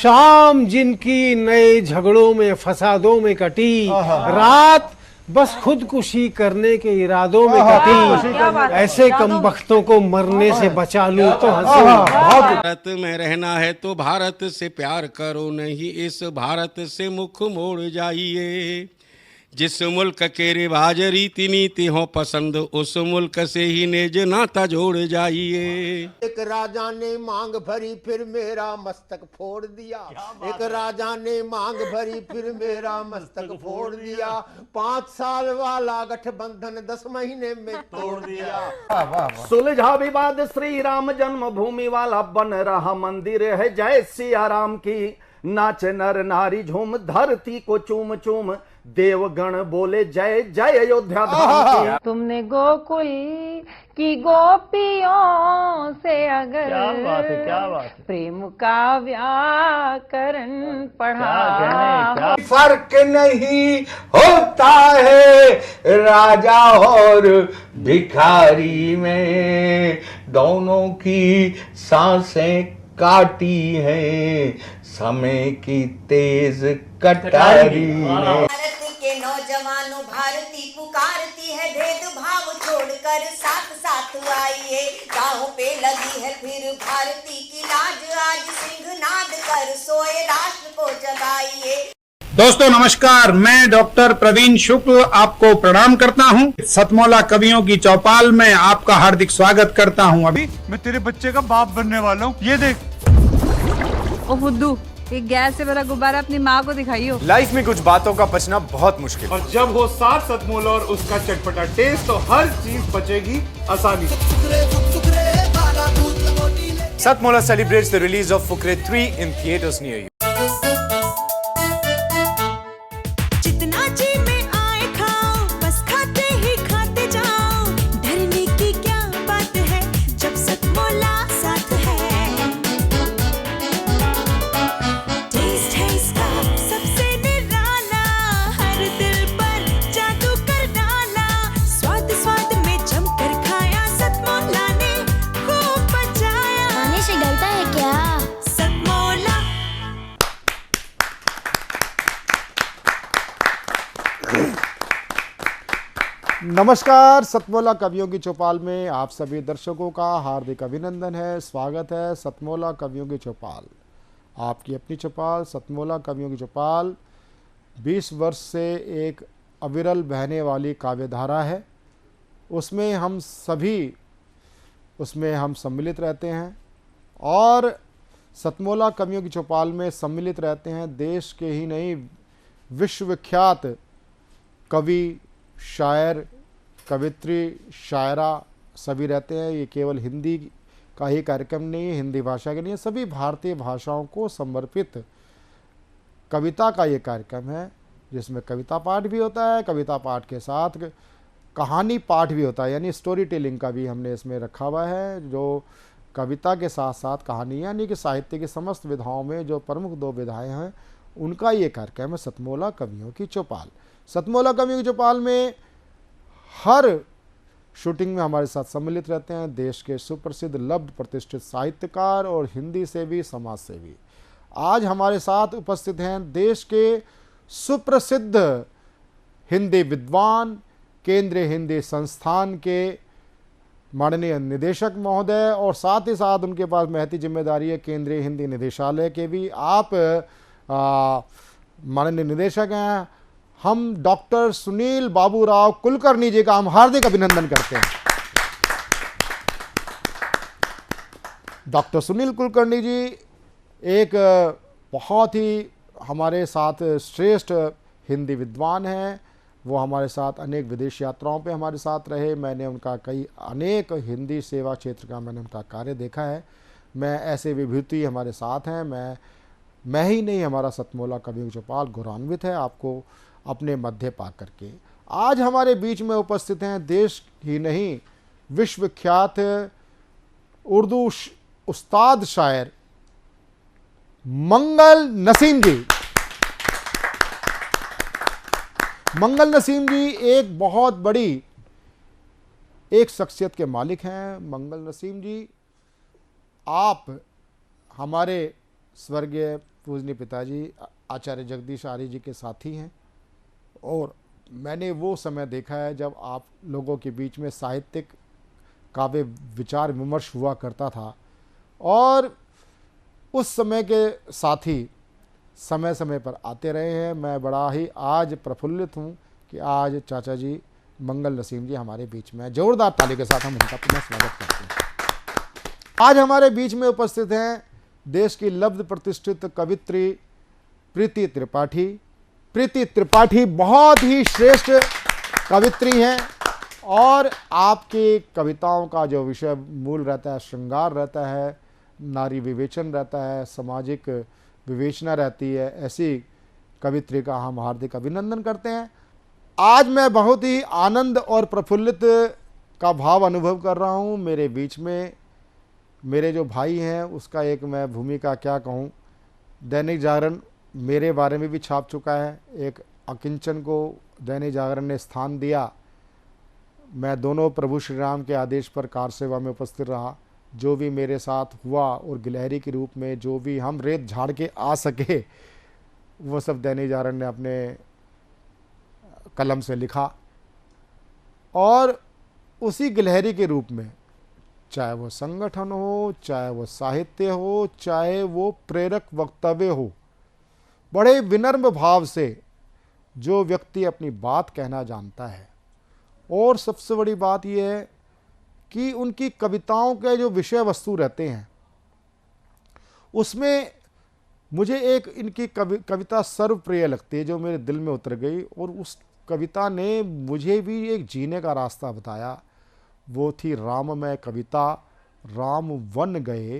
शाम जिनकी नए झगड़ों में फसादों में कटी, रात बस खुदकुशी करने के इरादों में कटी, ऐसे कमबख्तों को मरने से बचा लूं तो हंसूं। भारत में रहना है तो भारत से प्यार करो, नहीं इस भारत से मुख मोड़ जाइए। जिस मुल्क के रिवाज रीति नीति हो पसंद, उस मुल्क से ही नेज नाता जोड़ जाइए। एक राजा ने मांग भरी फिर मेरा मस्तक फोड़ दिया। एक राजा ने मांग भरी फिर मेरा मस्तक फोड़ दिया। 5 साल वाला गठबंधन 10 महीने में तोड़ दिया। सुलझा विवाद श्री राम जन्मभूमि वाला, बन रहा मंदिर है जय सिया राम की। नाच नर नारी झूम धरती को चूम चूम, देवगण बोले जय जय अयोध्या धाम की। तुमने गोकुल की गोपियों से अगर क्या बात है। प्रेम का व्याकरण पढ़ा, फर्क नहीं होता है राजा और भिखारी में, दोनों की सांसें काटी हैं समय की तेज कटारी ने। भारत के नौजवानों भारती पुकारती है, भेदभाव छोड़कर साथ साथ आइए। गाँव पे लगी है फिर भारती की लाज, आज सिंहनाद कर सोए राष्ट्र को जगाइए। दोस्तों नमस्कार, मैं डॉक्टर प्रवीण शुक्ल आपको प्रणाम करता हूं। सतमौला कवियों की चौपाल में आपका हार्दिक स्वागत करता हूं। अभी मैं तेरे बच्चे का बाप बनने वाला हूँ, ये देख। ओ फुद्दू, एक गैस से भरा गुब्बारा अपनी माँ को दिखाइयो। लाइफ में कुछ बातों का बचना बहुत मुश्किल, और जब हो साथ सतमोला और उसका चटपटा टेस्ट, तो हर चीज बचेगी आसानी से। Satmola celebrates the release of Fukre 3 in theaters near you. जितना जी में आए खाओ, बस खाते ही खाते जाओ। डरने की क्या बात है जब सतमोला साथ है। टेस्ट है इसका सबसे निराला, हर दिल पर जादू कर डाला। स्वाद स्वाद में जमकर खाया, सतमोला ने खूब बचाया। खाने से डरता है क्या? सतमोला। नमस्कार, सतमोला कवियों की चौपाल में आप सभी दर्शकों का हार्दिक अभिनंदन है। स्वागत है सतमोला कवियों की चौपाल, आपकी अपनी चौपाल। सतमोला कवियों की चौपाल 20 वर्ष से एक अविरल बहने वाली काव्यधारा है। उसमें हम सम्मिलित रहते हैं, और सतमोला कवियों की चौपाल में सम्मिलित रहते हैं देश के ही नहीं विश्वविख्यात कवि, शायर, कवित्री, शायरा सभी रहते हैं। ये केवल हिंदी का ही कार्यक्रम नहीं है, हिंदी भाषा के नहीं है, सभी भारतीय भाषाओं को समर्पित कविता का ये कार्यक्रम है, जिसमें कविता पाठ भी होता है, कविता पाठ के साथ कहानी पाठ भी होता है, यानी स्टोरी टेलिंग का भी हमने इसमें रखा हुआ है। जो कविता के साथ साथ कहानी, यानी कि साहित्य की समस्त विधाओं में जो प्रमुख 2 विधाएँ हैं, उनका ये कार्यक्रम है सतमोला कवियों की चौपाल। सतमोला कवियों की चौपाल में हर शूटिंग में हमारे साथ सम्मिलित रहते हैं देश के सुप्रसिद्ध लब्ध प्रतिष्ठित साहित्यकार और हिंदी सेवी, समाज सेवी। आज हमारे साथ उपस्थित हैं देश के सुप्रसिद्ध हिंदी विद्वान, केंद्रीय हिंदी संस्थान के माननीय निदेशक महोदय, और साथ ही साथ उनके पास महती जिम्मेदारी है केंद्रीय हिंदी निदेशालय के भी। आप माननीय निदेशक हैं। हम डॉक्टर सुनील बाबूराव कुलकर्णी जी का हम हार्दिक अभिनंदन करते हैं। डॉक्टर सुनील कुलकर्णी जी एक बहुत ही हमारे साथ श्रेष्ठ हिंदी विद्वान हैं। वो हमारे साथ अनेक विदेश यात्राओं पे हमारे साथ रहे। मैंने उनका अनेक हिंदी सेवा क्षेत्र का मैंने उनका कार्य देखा है। मैं ऐसे विभूति हमारे साथ हैं। मैं ही नहीं, हमारा सतमोला कवियों की चौपाल गौरवान्वित है आपको अपने मध्य पा करके। आज हमारे बीच में उपस्थित हैं देश ही नहीं विश्वविख्यात उर्दू उस्ताद शायर मंगल नसीम जी। मंगल नसीम जी एक बहुत बड़ी एक शख्सियत के मालिक हैं। मंगल नसीम जी, आप हमारे स्वर्गीय पूजनीय पिताजी आचार्य जगदीश आर्य जी के साथी हैं और मैंने वो समय देखा है जब आप लोगों के बीच में साहित्यिक काव्य विचार विमर्श हुआ करता था और उस समय के साथी समय समय पर आते रहे हैं। मैं बड़ा ही आज प्रफुल्लित हूँ कि आज चाचा जी मंगल नसीम जी हमारे बीच में, जोरदार ताली के साथ हम उनका पुनः स्वागत करते हैं। आज हमारे बीच में उपस्थित हैं देश की लब्ध प्रतिष्ठित कवित्री प्रीति त्रिपाठी। प्रीति त्रिपाठी बहुत ही श्रेष्ठ कवित्री हैं और आपकी कविताओं का जो विषय मूल रहता है, श्रृंगार रहता है, नारी विवेचन रहता है, सामाजिक विवेचना रहती है, ऐसी कवित्री का हम हार्दिक अभिनंदन करते हैं। आज मैं बहुत ही आनंद और प्रफुल्लित का भाव अनुभव कर रहा हूँ। मेरे बीच में मेरे जो भाई हैं उसका एक मैं भूमिका क्या कहूँ, दैनिक जागरण मेरे बारे में भी छाप चुका है। एक अकिंचन को दैनिक जागरण ने स्थान दिया। मैं दोनों प्रभु श्री राम के आदेश पर कार सेवा में उपस्थित रहा। जो भी मेरे साथ हुआ और गिलहरी के रूप में जो भी हम रेत झाड़ के आ सके वो सब दैनिक जागरण ने अपने कलम से लिखा और उसी गिलहरी के रूप में, चाहे वो संगठन हो, चाहे वो साहित्य हो, चाहे वो प्रेरक वक्तव्य हो, बड़े विनम्र भाव से जो व्यक्ति अपनी बात कहना जानता है और सबसे बड़ी बात यह है कि उनकी कविताओं के जो विषय वस्तु रहते हैं उसमें मुझे एक इनकी कविता सर्वप्रिय लगती है जो मेरे दिल में उतर गई और उस कविता ने मुझे भी एक जीने का रास्ता बताया। वो थी राममय कविता, राम वन गए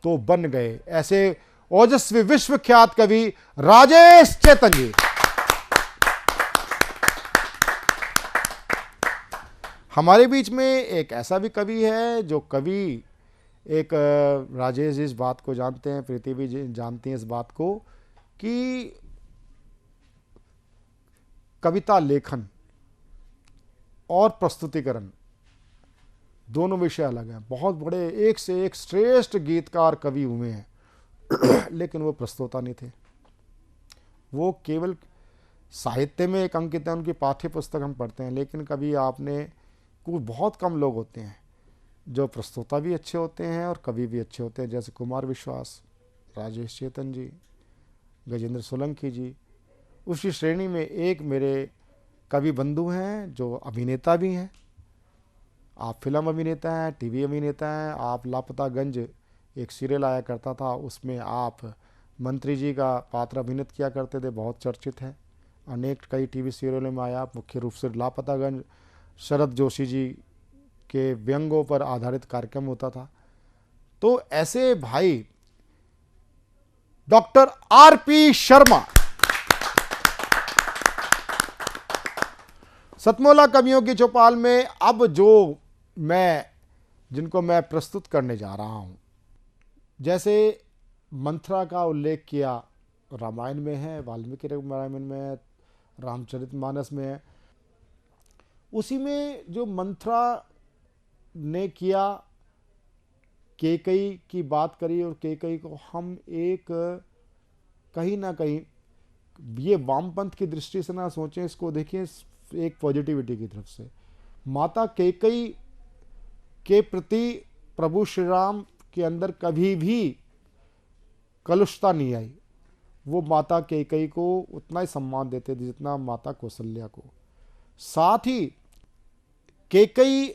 तो बन गए। ऐसे ओजस्वी विश्वख्यात कवि राजेश चेतन जी। हमारे बीच में एक ऐसा भी कवि है जो कवि एक राजेश जी इस बात को जानते हैं, प्रीति भी जानती हैं इस बात को कि कविता लेखन और प्रस्तुतिकरण दोनों विषय अलग हैं। बहुत बड़े एक से एक श्रेष्ठ गीतकार कवि हुए हैं लेकिन वो प्रस्तोता नहीं थे। वो केवल साहित्य में एक अंकित है, उनकी पाठ्य पुस्तक हम पढ़ते हैं, लेकिन कभी आपने कुछ बहुत कम लोग होते हैं जो प्रस्तोता भी अच्छे होते हैं और कवि भी अच्छे होते हैं, जैसे कुमार विश्वास, राजेश चेतन जी, गजेंद्र सोलंकी जी। उसी श्रेणी में एक मेरे कवि बंधु हैं जो अभिनेता भी हैं। आप फिल्म अभिनेता हैं, टीवी अभिनेता हैं। आप लापतागंज एक सीरियल आया करता था, उसमें आप मंत्री जी का पात्र अभिनीत किया करते थे, बहुत चर्चित है। अनेक कई टीवी सीरियलों में आया, मुख्य रूप से लापतागंज शरद जोशी जी के व्यंगों पर आधारित कार्यक्रम होता था। तो ऐसे भाई डॉक्टर आरपी शर्मा सतमोला कवियों की चौपाल में अब जिनको मैं प्रस्तुत करने जा रहा हूं, जैसे मंथरा का उल्लेख किया रामायण में है, वाल्मीकि रामायण में है, रामचरितमानस में है। उसी में जो मंथरा ने किया, केकई की बात करी और केकई को हम एक कहीं ना कहीं ये वामपंथ की दृष्टि से ना सोचें, इसको देखिए एक पॉजिटिविटी की तरफ से। माता केकई के प्रति प्रभु श्री राम के अंदर कभी भी कलुषता नहीं आई। वो माता केकई को उतना ही सम्मान देते थे जितना माता कौशल्या को। साथ ही केकई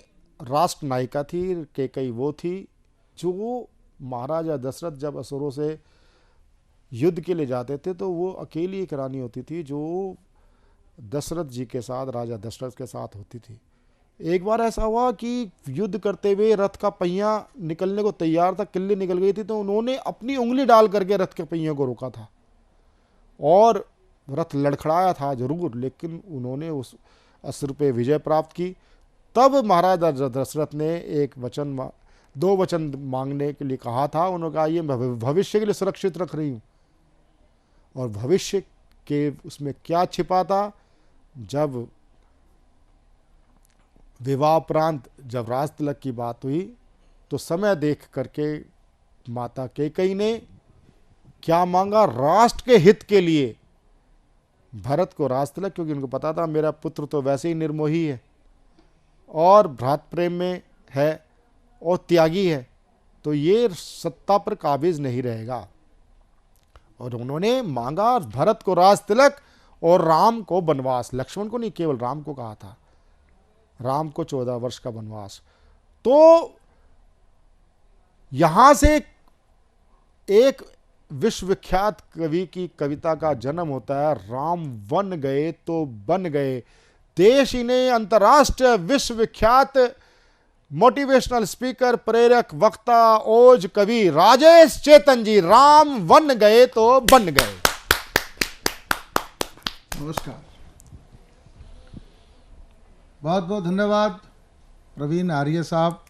राष्ट्र नायिका थी। केकई वो थी जो महाराजा दशरथ जब असुरों से युद्ध के लिए जाते थे तो वो अकेली एक रानी होती थी जो दशरथ जी के साथ, राजा दशरथ के साथ होती थी। एक बार ऐसा हुआ कि युद्ध करते हुए रथ का पहिया निकलने को तैयार था, किल्ली निकल गई थी, तो उन्होंने अपनी उंगली डाल करके रथ के पहिए को रोका था और रथ लड़खड़ाया था जरूर, लेकिन उन्होंने उस असुर पे विजय प्राप्त की। तब महाराजा दशरथ ने दो वचन मांगने के लिए कहा था। उन्होंने कहा ये भविष्य के लिए सुरक्षित रख रही हूँ। और भविष्य के उसमें क्या छिपा था, जब विवाह प्रांत जब राज तिलक की बात हुई तो समय देख करके माता केकई ने क्या मांगा? राष्ट्र के हित के लिए भरत को राज तिलक, क्योंकि उनको पता था मेरा पुत्र तो वैसे ही निर्मोही है और भ्रात प्रेम में है और त्यागी है, तो ये सत्ता पर काबिज नहीं रहेगा। और उन्होंने मांगा भरत को राज तिलक और राम को वनवास। लक्ष्मण को नहीं, केवल राम को कहा था, राम को 14 वर्ष का वनवास। तो यहां से एक विश्वविख्यात कवि की कविता का जन्म होता है, राम वन गए तो बन गए। देश इन्हें अंतर्राष्ट्रीय विश्वविख्यात मोटिवेशनल स्पीकर, प्रेरक, वक्ता, ओज कवि राजेश चेतन जी, राम वन गए तो बन गए। नमस्कार, बहुत बहुत धन्यवाद प्रवीण आर्य साहब।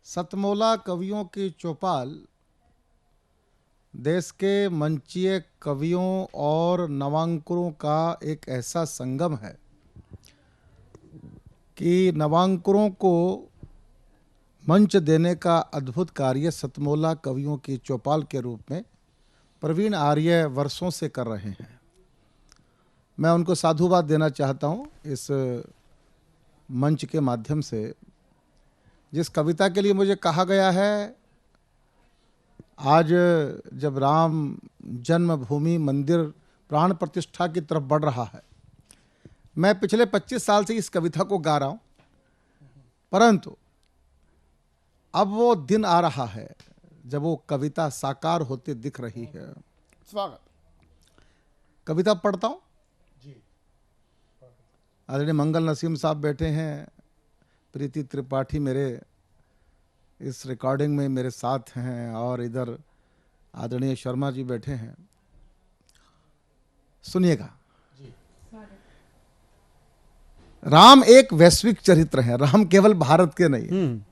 सतमोला कवियों की चौपाल देश के मंचीय कवियों और नवांकुरों का एक ऐसा संगम है कि नवांकुरों को मंच देने का अद्भुत कार्य सतमोला कवियों की चौपाल के रूप में प्रवीण आर्य वर्षों से कर रहे हैं। मैं उनको साधुवाद देना चाहता हूँ इस मंच के माध्यम से। जिस कविता के लिए मुझे कहा गया है, आज जब राम जन्मभूमि मंदिर प्राण प्रतिष्ठा की तरफ बढ़ रहा है, मैं पिछले 25 साल से इस कविता को गा रहा हूँ, परंतु अब वो दिन आ रहा है जब वो कविता साकार होते दिख रही है। स्वागत। कविता पढ़ता हूँ। आदरणीय मंगल नसीम साहब बैठे हैं, प्रीति त्रिपाठी मेरे इस रिकॉर्डिंग में मेरे साथ हैं, और इधर आदरणीय शर्मा जी बैठे हैं। सुनिएगा। राम एक वैश्विक चरित्र है, राम केवल भारत के नहीं है।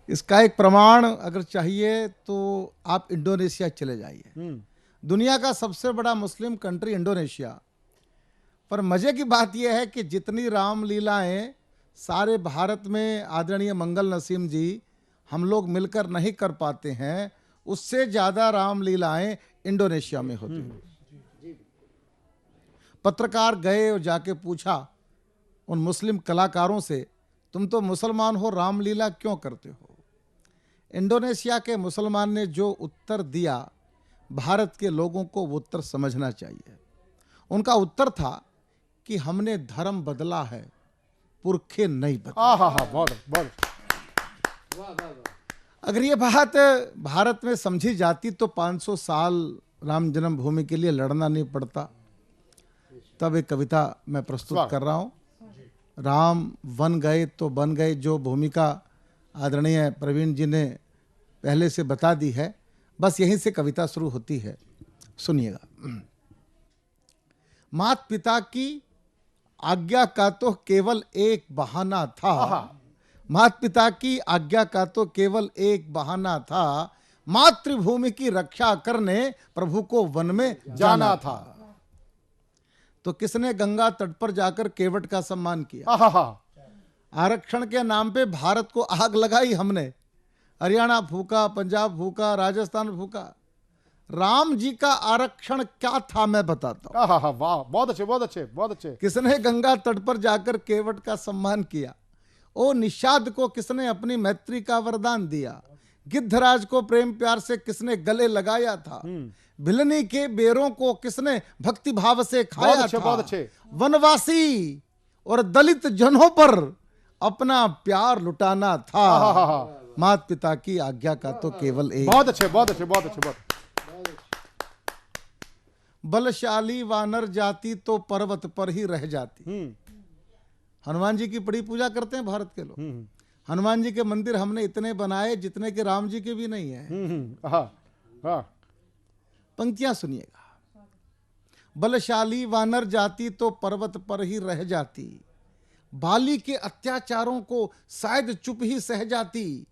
इसका एक प्रमाण अगर चाहिए तो आप इंडोनेशिया चले जाइए। दुनिया का सबसे बड़ा मुस्लिम कंट्री इंडोनेशिया, पर मजे की बात यह है कि जितनी रामलीलाएं सारे भारत में आदरणीय मंगल नसीम जी हम लोग मिलकर नहीं कर पाते हैं, उससे ज्यादा रामलीलाएं इंडोनेशिया में होती हैं। पत्रकार गए और जाके पूछा उन मुस्लिम कलाकारों से, तुम तो मुसलमान हो, रामलीला क्यों करते हो? इंडोनेशिया के मुसलमान ने जो उत्तर दिया, भारत के लोगों को वो उत्तर समझना चाहिए। उनका उत्तर था कि हमने धर्म बदला है, पुरखे नहीं बदले। बहुत बहुत। अगर ये बात भारत में समझी जाती तो 500 साल राम जन्मभूमि के लिए लड़ना नहीं पड़ता। तब एक कविता मैं प्रस्तुत कर रहा हूँ, राम वन गए तो बन गए, जो भूमिका आदरणीय प्रवीण जी ने पहले से बता दी है। बस यहीं से कविता शुरू होती है, सुनिएगा। माता पिता की आज्ञा का तो केवल एक बहाना था, माता पिता की आज्ञा का तो केवल एक बहाना था, मातृभूमि की रक्षा करने प्रभु को वन में जाना था। तो किसने गंगा तट पर जाकर केवट का सम्मान किया? आरक्षण के नाम पे भारत को आग लगाई हमने। हरियाणा फूका, पंजाब फूका, राजस्थान फूका। राम जी का आरक्षण क्या था मैं बताता हूं। वाह, बहुत अच्छे, बहुत अच्छे, बहुत अच्छे। किसने गंगा तट पर जाकर केवट का सम्मान किया? ओ निषाद को किसने अपनी मैत्री का वरदान दिया? गिद्धराज को प्रेम प्यार से किसने गले लगाया था? भिलनी के बेरों को किसने भक्ति भाव से खाया बहुत अच्छे, था? बहुत अच्छे। वनवासी और दलित जनों पर अपना प्यार लुटाना था। माता पिता की आज्ञा का तो केवल एक। बहुत अच्छे, बहुत अच्छे, बहुत अच्छे, बहुत। बलशाली वानर जाति तो पर्वत पर ही रह जाती। हनुमान जी की बड़ी पूजा करते हैं भारत के लोग। हनुमान जी के मंदिर हमने इतने बनाए जितने के राम जी के भी नहीं है। पंक्तियां सुनिएगा। बलशाली वानर जाति तो पर्वत पर ही रह जाती, बाली के अत्याचारों को शायद चुप ही सह जाती।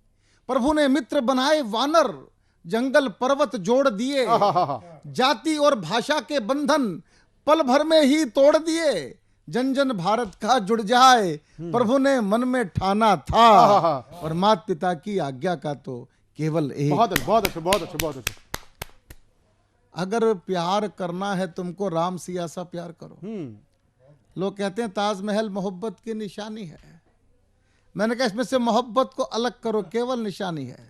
प्रभु ने मित्र बनाए वानर, जंगल पर्वत जोड़ दिए, जाति और भाषा के बंधन पल भर में ही तोड़ दिए। जन जन भारत का जुड़ जाए, प्रभु ने मन में ठाना था, और माता पिता की आज्ञा का तो केवल एक। बहुत अच्छे, बहुत अच्छे, बहुत अच्छे, बहुत अच्छे। अगर प्यार करना है तुमको, राम सिया सा प्यार करो। लोग कहते हैं ताजमहल मोहब्बत की निशानी है, मैंने कहा इसमें से मोहब्बत को अलग करो, केवल निशानी है।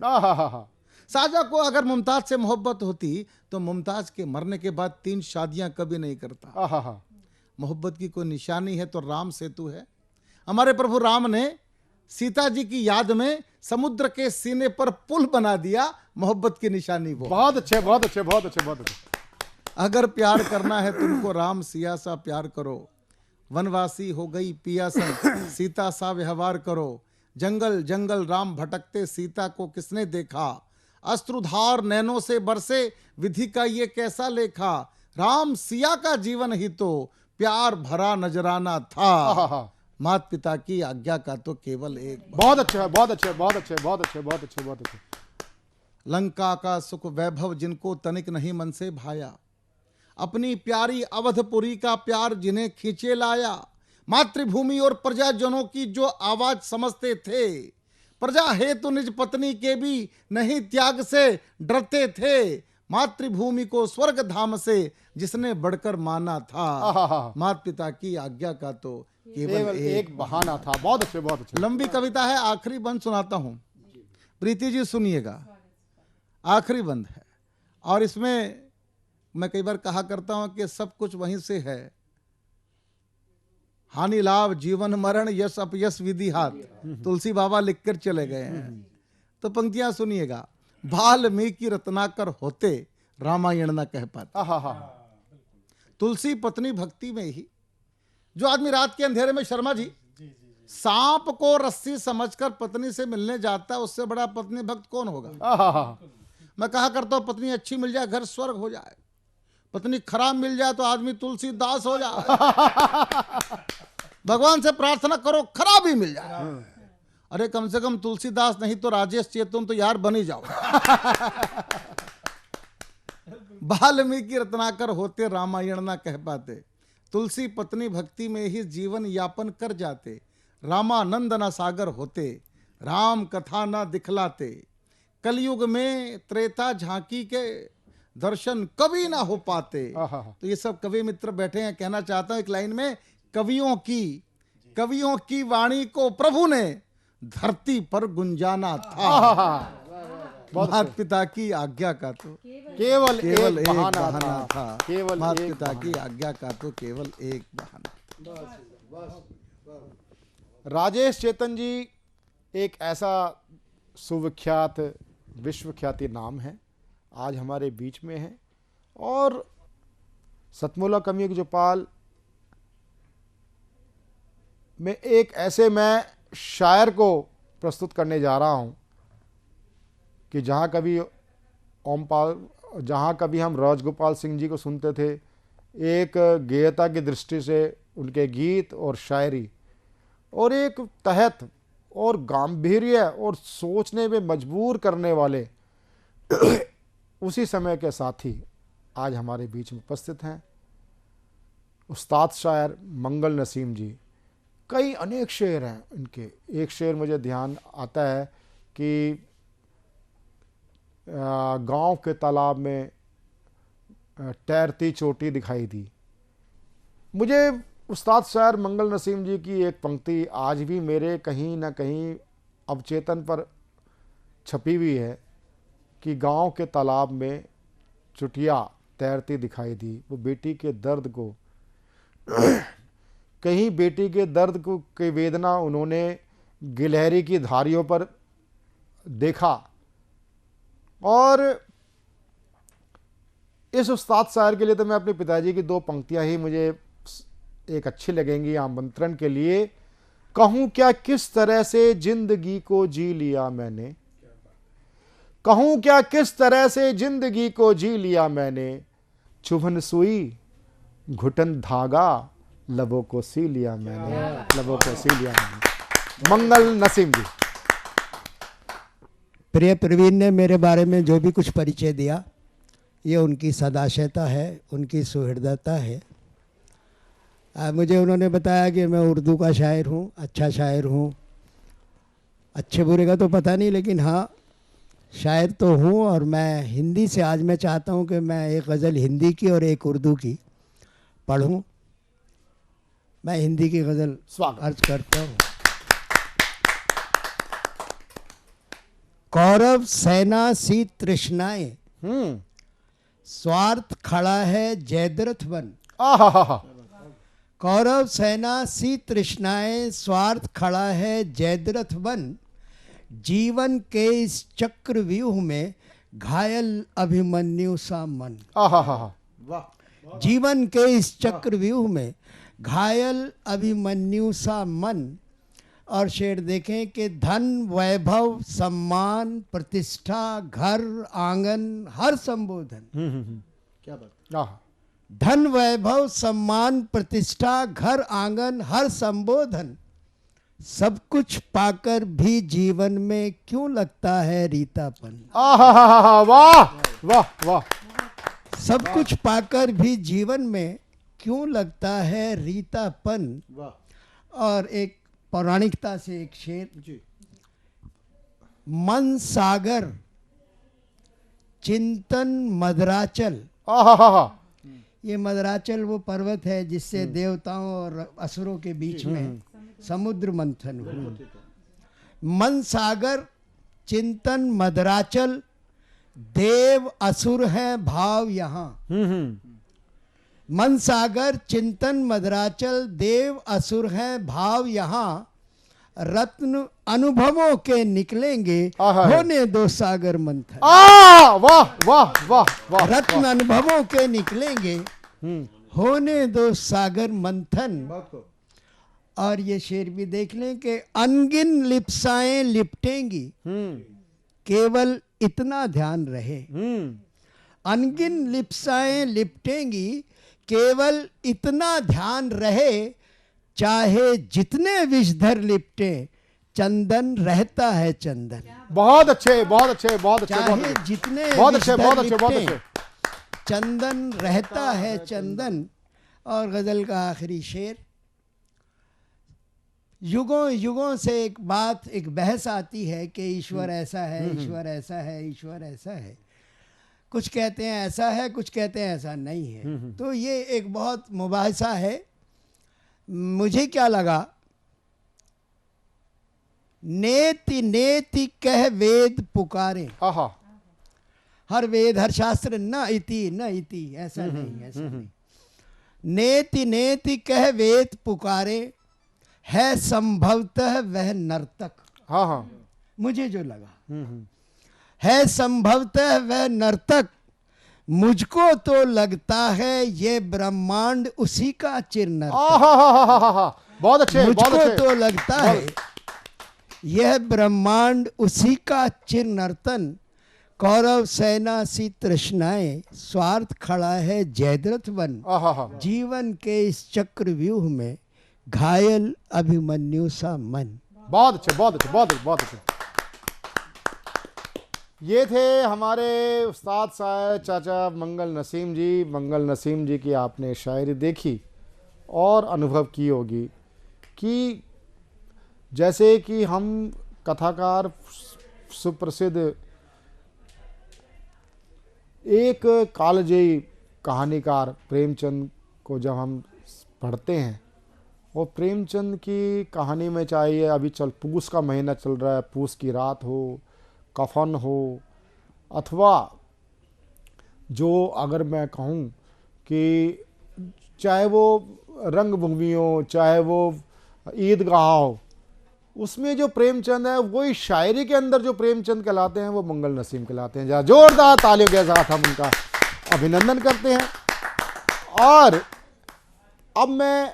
शाहजहां को अगर मुमताज से मोहब्बत होती तो मुमताज के मरने के बाद 3 शादियां कभी नहीं करता। मोहब्बत की कोई निशानी है तो राम सेतु है। हमारे प्रभु राम ने सीता जी की याद में समुद्र के सीने पर पुल बना दिया, मोहब्बत की निशानी वो। बहुत अच्छे, बहुत अच्छे, बहुत अच्छे, बहुत अच्छे। अगर प्यार करना है तुमको, राम सिया सा प्यार करो। वनवासी हो गई पिया संग, सीता सा व्यवहार करो। जंगल जंगल राम भटकते, सीता को किसने देखा। अश्रुधार नैनों से बरसे, विधि का ये कैसा लेखा। राम सिया का जीवन ही तो प्यार भरा नजराना था। माता पिता की आज्ञा का तो केवल एक। बहुत अच्छे है, बहुत अच्छे, बहुत अच्छे, बहुत अच्छे, बहुत अच्छे, बहुत अच्छे। लंका का सुख वैभव जिनको तनिक नहीं मन से भाया, अपनी प्यारी अवधपुरी का प्यार जिन्हें खींचे लाया। मातृभूमि और प्रजाजनों की जो आवाज समझते थे, प्रजा हेतु निज पत्नी के भी नहीं त्याग से डरते थे। मातृभूमि को स्वर्ग धाम से जिसने बढ़कर माना था। माता पिता की आज्ञा का तो केवल एक बहाना था। बहुत अच्छे, बहुत अच्छे। लंबी कविता है, आखिरी बंद सुनाता हूं, प्रीति जी सुनिएगा। आखिरी बंद है और इसमें मैं कई बार कहा करता हूं कि सब कुछ वहीं से है। हानि लाभ जीवन मरण यश अपयश विधि हाथ, तुलसी बाबा लिखकर चले गए हैं। तो पंक्तियां सुनिएगा। वाल्मीकि रत्नाकर होते, रामायण न कह पाते। तुलसी पत्नी भक्ति में ही, जो आदमी रात के अंधेरे में, शर्मा जी, सांप को रस्सी समझकर पत्नी से मिलने जाता है, उससे बड़ा पत्नी भक्त कौन होगा। मैं कहा करता हूं पत्नी अच्छी मिल जाए घर स्वर्ग हो जाए, पत्नी खराब मिल जाए तो आदमी तुलसीदास हो जाए। भगवान से प्रार्थना करो खराब ही मिल जाए। अरे कम से कम तुलसीदास नहीं तो राजेश चेतन तो यार बन ही जाओ। वाल्मीकि रत्नाकर होते, रामायण ना कह पाते। तुलसी पत्नी भक्ति में ही जीवन यापन कर जाते। रामानंद ना सागर होते, राम कथा ना दिखलाते। कलयुग में त्रेता झांकी के दर्शन कभी ना हो पाते। तो ये सब कवि मित्र बैठे हैं, कहना चाहता हूं एक लाइन में, कवियों की वाणी को प्रभु ने धरती पर गुंजाना था। माता पिता की आज्ञा का तो केवल एक बहाना था। केवल माता पिता की आज्ञा का तो केवल एक बहाना। राजेश चेतन जी एक ऐसा सुविख्यात विश्वख्याति नाम है, आज हमारे बीच में है। और सतमोला कवियों की चौपाल में एक ऐसे मैं शायर को प्रस्तुत करने जा रहा हूं कि जहां कभी हम राजगोपाल सिंह जी को सुनते थे, एक गेयता की दृष्टि से उनके गीत और शायरी, और एक तहत और गांभीर्य और सोचने में मजबूर करने वाले उसी समय के साथी आज हमारे बीच में उपस्थित हैं, उस्ताद शायर मंगल नसीम जी। कई अनेक शेर हैं इनके। एक शेर मुझे ध्यान आता है कि गांव के तालाब में तैरती चोटी दिखाई दी। मुझे उस्ताद शायर मंगल नसीम जी की एक पंक्ति आज भी मेरे कहीं ना कहीं अवचेतन पर छपी हुई है कि गांव के तालाब में चुटिया तैरती दिखाई दी। वो बेटी के दर्द को कहीं बेटी के दर्द को की वेदना उन्होंने गिलहरी की धारियों पर देखा। और इस उस्ताद शायर के लिए तो मैं अपने पिताजी की 2 पंक्तियां ही मुझे एक अच्छी लगेंगी आमंत्रण के लिए। कहूं क्या किस तरह से जिंदगी को जी लिया मैंने, कहूं क्या किस तरह से जिंदगी को जी लिया मैंने। चुभन सुई घुटन धागा लबों को सी लिया मैंने, लबों को सी लिया मैंने। मंगल नसीम जी। प्रिय प्रवीण ने मेरे बारे में जो भी कुछ परिचय दिया, ये उनकी सदाशयता है, उनकी सुहृदता है। मुझे उन्होंने बताया कि मैं उर्दू का शायर हूँ, अच्छा शायर हूँ। अच्छे बुरे का तो पता नहीं, लेकिन हाँ शायर तो हूँ और मैं हिंदी से आज मैं चाहता हूँ कि मैं एक गज़ल हिंदी की और एक उर्दू की पढ़ूँ। मैं हिंदी की गज़ल अर्ज करता हूँ। कौरव सेना सी तृष्णाएं, स्वार्थ खड़ा है जयद्रथ बन। कौरव सेना सी तृष्णाएं, स्वार्थ खड़ा है जयद्रथ बन। जीवन के इस चक्रव्यूह में घायल अभिमन्यु सा मन। जीवन के इस चक्रव्यूह में घायल अभिमन्यु सा मन। और शेर देखें कि धन वैभव सम्मान प्रतिष्ठा घर आंगन हर संबोधन। क्या बात। धन वैभव सम्मान प्रतिष्ठा घर आंगन हर संबोधन। सब कुछ पाकर भी जीवन में क्यों लगता है रीतापन। वाह वाह वाह। सब कुछ पाकर भी जीवन में क्यों लगता है रीतापन। और एक पौराणिकता से एक शेर। मन सागर चिंतन मदराचल। ये मदराचल वो पर्वत है जिससे देवताओं और असुरों के बीच में समुद्र मंथन हुआ। मन सागर चिंतन मदराचल, देव असुर है भाव यहाँ। मन सागर चिंतन मदराचल, देव असुर है भाव यहाँ। रत्न अनुभवों के निकलेंगे, होने दो सागर मंथन। वाह वाह वाह वाह। रत्न अनुभवों के निकलेंगे, होने दो सागर मंथन। और ये शेर भी देख लें कि अनगिन लिप्साएं लिपटेंगी, केवल इतना ध्यान रहे। अनगिन लिप्साएं लिपटेंगी, केवल इतना ध्यान रहे। चाहे जितने विषधर लिपटे, चंदन रहता है चंदन। बहुत अच्छे बहुत अच्छे बहुत अच्छे। चाहे जितने बहुत अच्छे बहुत अच्छे बहुत अच्छे। चंदन रहता है चंदन। और गजल का आखिरी शेर। युगों युगों से एक बात, एक बहस आती है कि ईश्वर ऐसा है, ईश्वर ऐसा है, ईश्वर ऐसा है। कुछ कहते हैं ऐसा है, कुछ कहते हैं ऐसा नहीं है। तो ये एक बहुत मुबाहिसा है। मुझे क्या लगा, नेति नेति कह वेद पुकारे। हर वेद हर शास्त्र न इति न इति, ऐसा नहीं, ऐसा नहीं। नेति नेति कह वेद पुकारे, है संभवतः वह नर्तक। मुझे जो लगा है संभवतः वह नर्तक। मुझको तो लगता है ये ब्रह्मांड उसी का चिर। बहुत अच्छे। मुझको तो लगता है यह ब्रह्मांड उसी का चिर नर्तन। कौरव सेना सी तृष्णाएं, स्वार्थ खड़ा है जयद्रथ बन। जीवन के इस चक्रव्यूह में घायल अभिमन्यु सा मन। बहुत अच्छे बहुत अच्छे बहुत अच्छे बहुत अच्छे। ये थे हमारे उस्ताद साहब चाचा मंगल नसीम जी। मंगल नसीम जी की आपने शायरी देखी और अनुभव की होगी कि जैसे कि हम कथाकार सुप्रसिद्ध एक कालजयी कहानीकार प्रेमचंद को जब हम पढ़ते हैं, और प्रेमचंद की कहानी में चाहिए अभी पूस का महीना चल रहा है, पूस की रात हो, कफन हो, अथवा जो अगर मैं कहूँ कि चाहे वो रंगभूमि हो, चाहे वो ईदगाह हो, उसमें जो प्रेमचंद है वही शायरी के अंदर जो प्रेमचंद कहलाते हैं वो मंगल नसीम कहलाते हैं। जहाँ जोरदार तालियों के साथ हम उनका अभिनंदन करते हैं। और अब मैं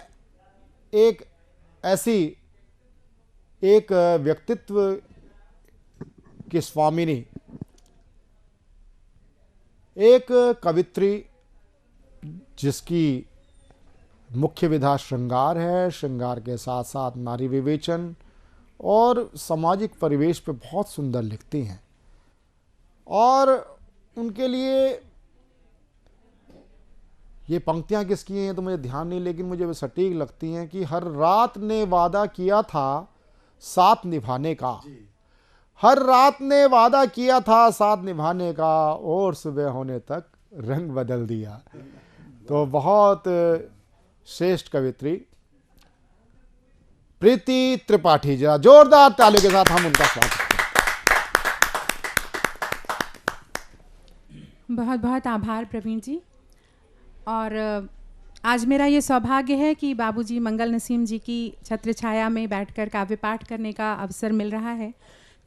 एक ऐसी एक व्यक्तित्व की स्वामिनी, एक कवित्री जिसकी मुख्य विधा श्रृंगार है, श्रृंगार के साथ साथ नारी विवेचन और सामाजिक परिवेश पे बहुत सुंदर लिखती हैं। और उनके लिए ये पंक्तियाँ किसकी हैं तो मुझे ध्यान नहीं, लेकिन मुझे वो सटीक लगती हैं कि हर रात ने वादा किया था साथ निभाने का, हर रात ने वादा किया था साथ निभाने का, और सुबह होने तक रंग बदल दिया। तो बहुत श्रेष्ठ कवित्री प्रीति त्रिपाठी, जरा जोरदार तालियों के साथ हम उनका स्वागत करते हैं। बहुत बहुत आभार प्रवीण जी। और आज मेरा ये सौभाग्य है कि बाबूजी मंगल नसीम जी की छत्र छाया में बैठकर काव्य पाठ करने का अवसर मिल रहा है।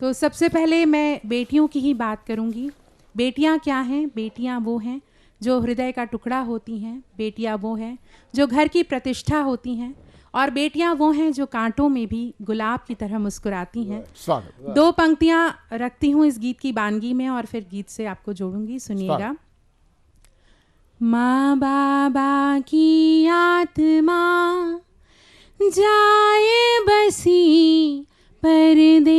तो सबसे पहले मैं बेटियों की ही बात करूंगी। बेटियां क्या हैं? बेटियां वो हैं जो हृदय का टुकड़ा होती हैं। बेटियां वो हैं जो घर की प्रतिष्ठा होती हैं। और बेटियां वो हैं जो कांटों में भी गुलाब की तरह मुस्कुराती हैं। दो पंक्तियां रखती हूँ इस गीत की बानगी में और फिर गीत से आपको जोड़ूंगी, सुनिएगा। माँ बाबा की आत्मा जाए बसी परदेस,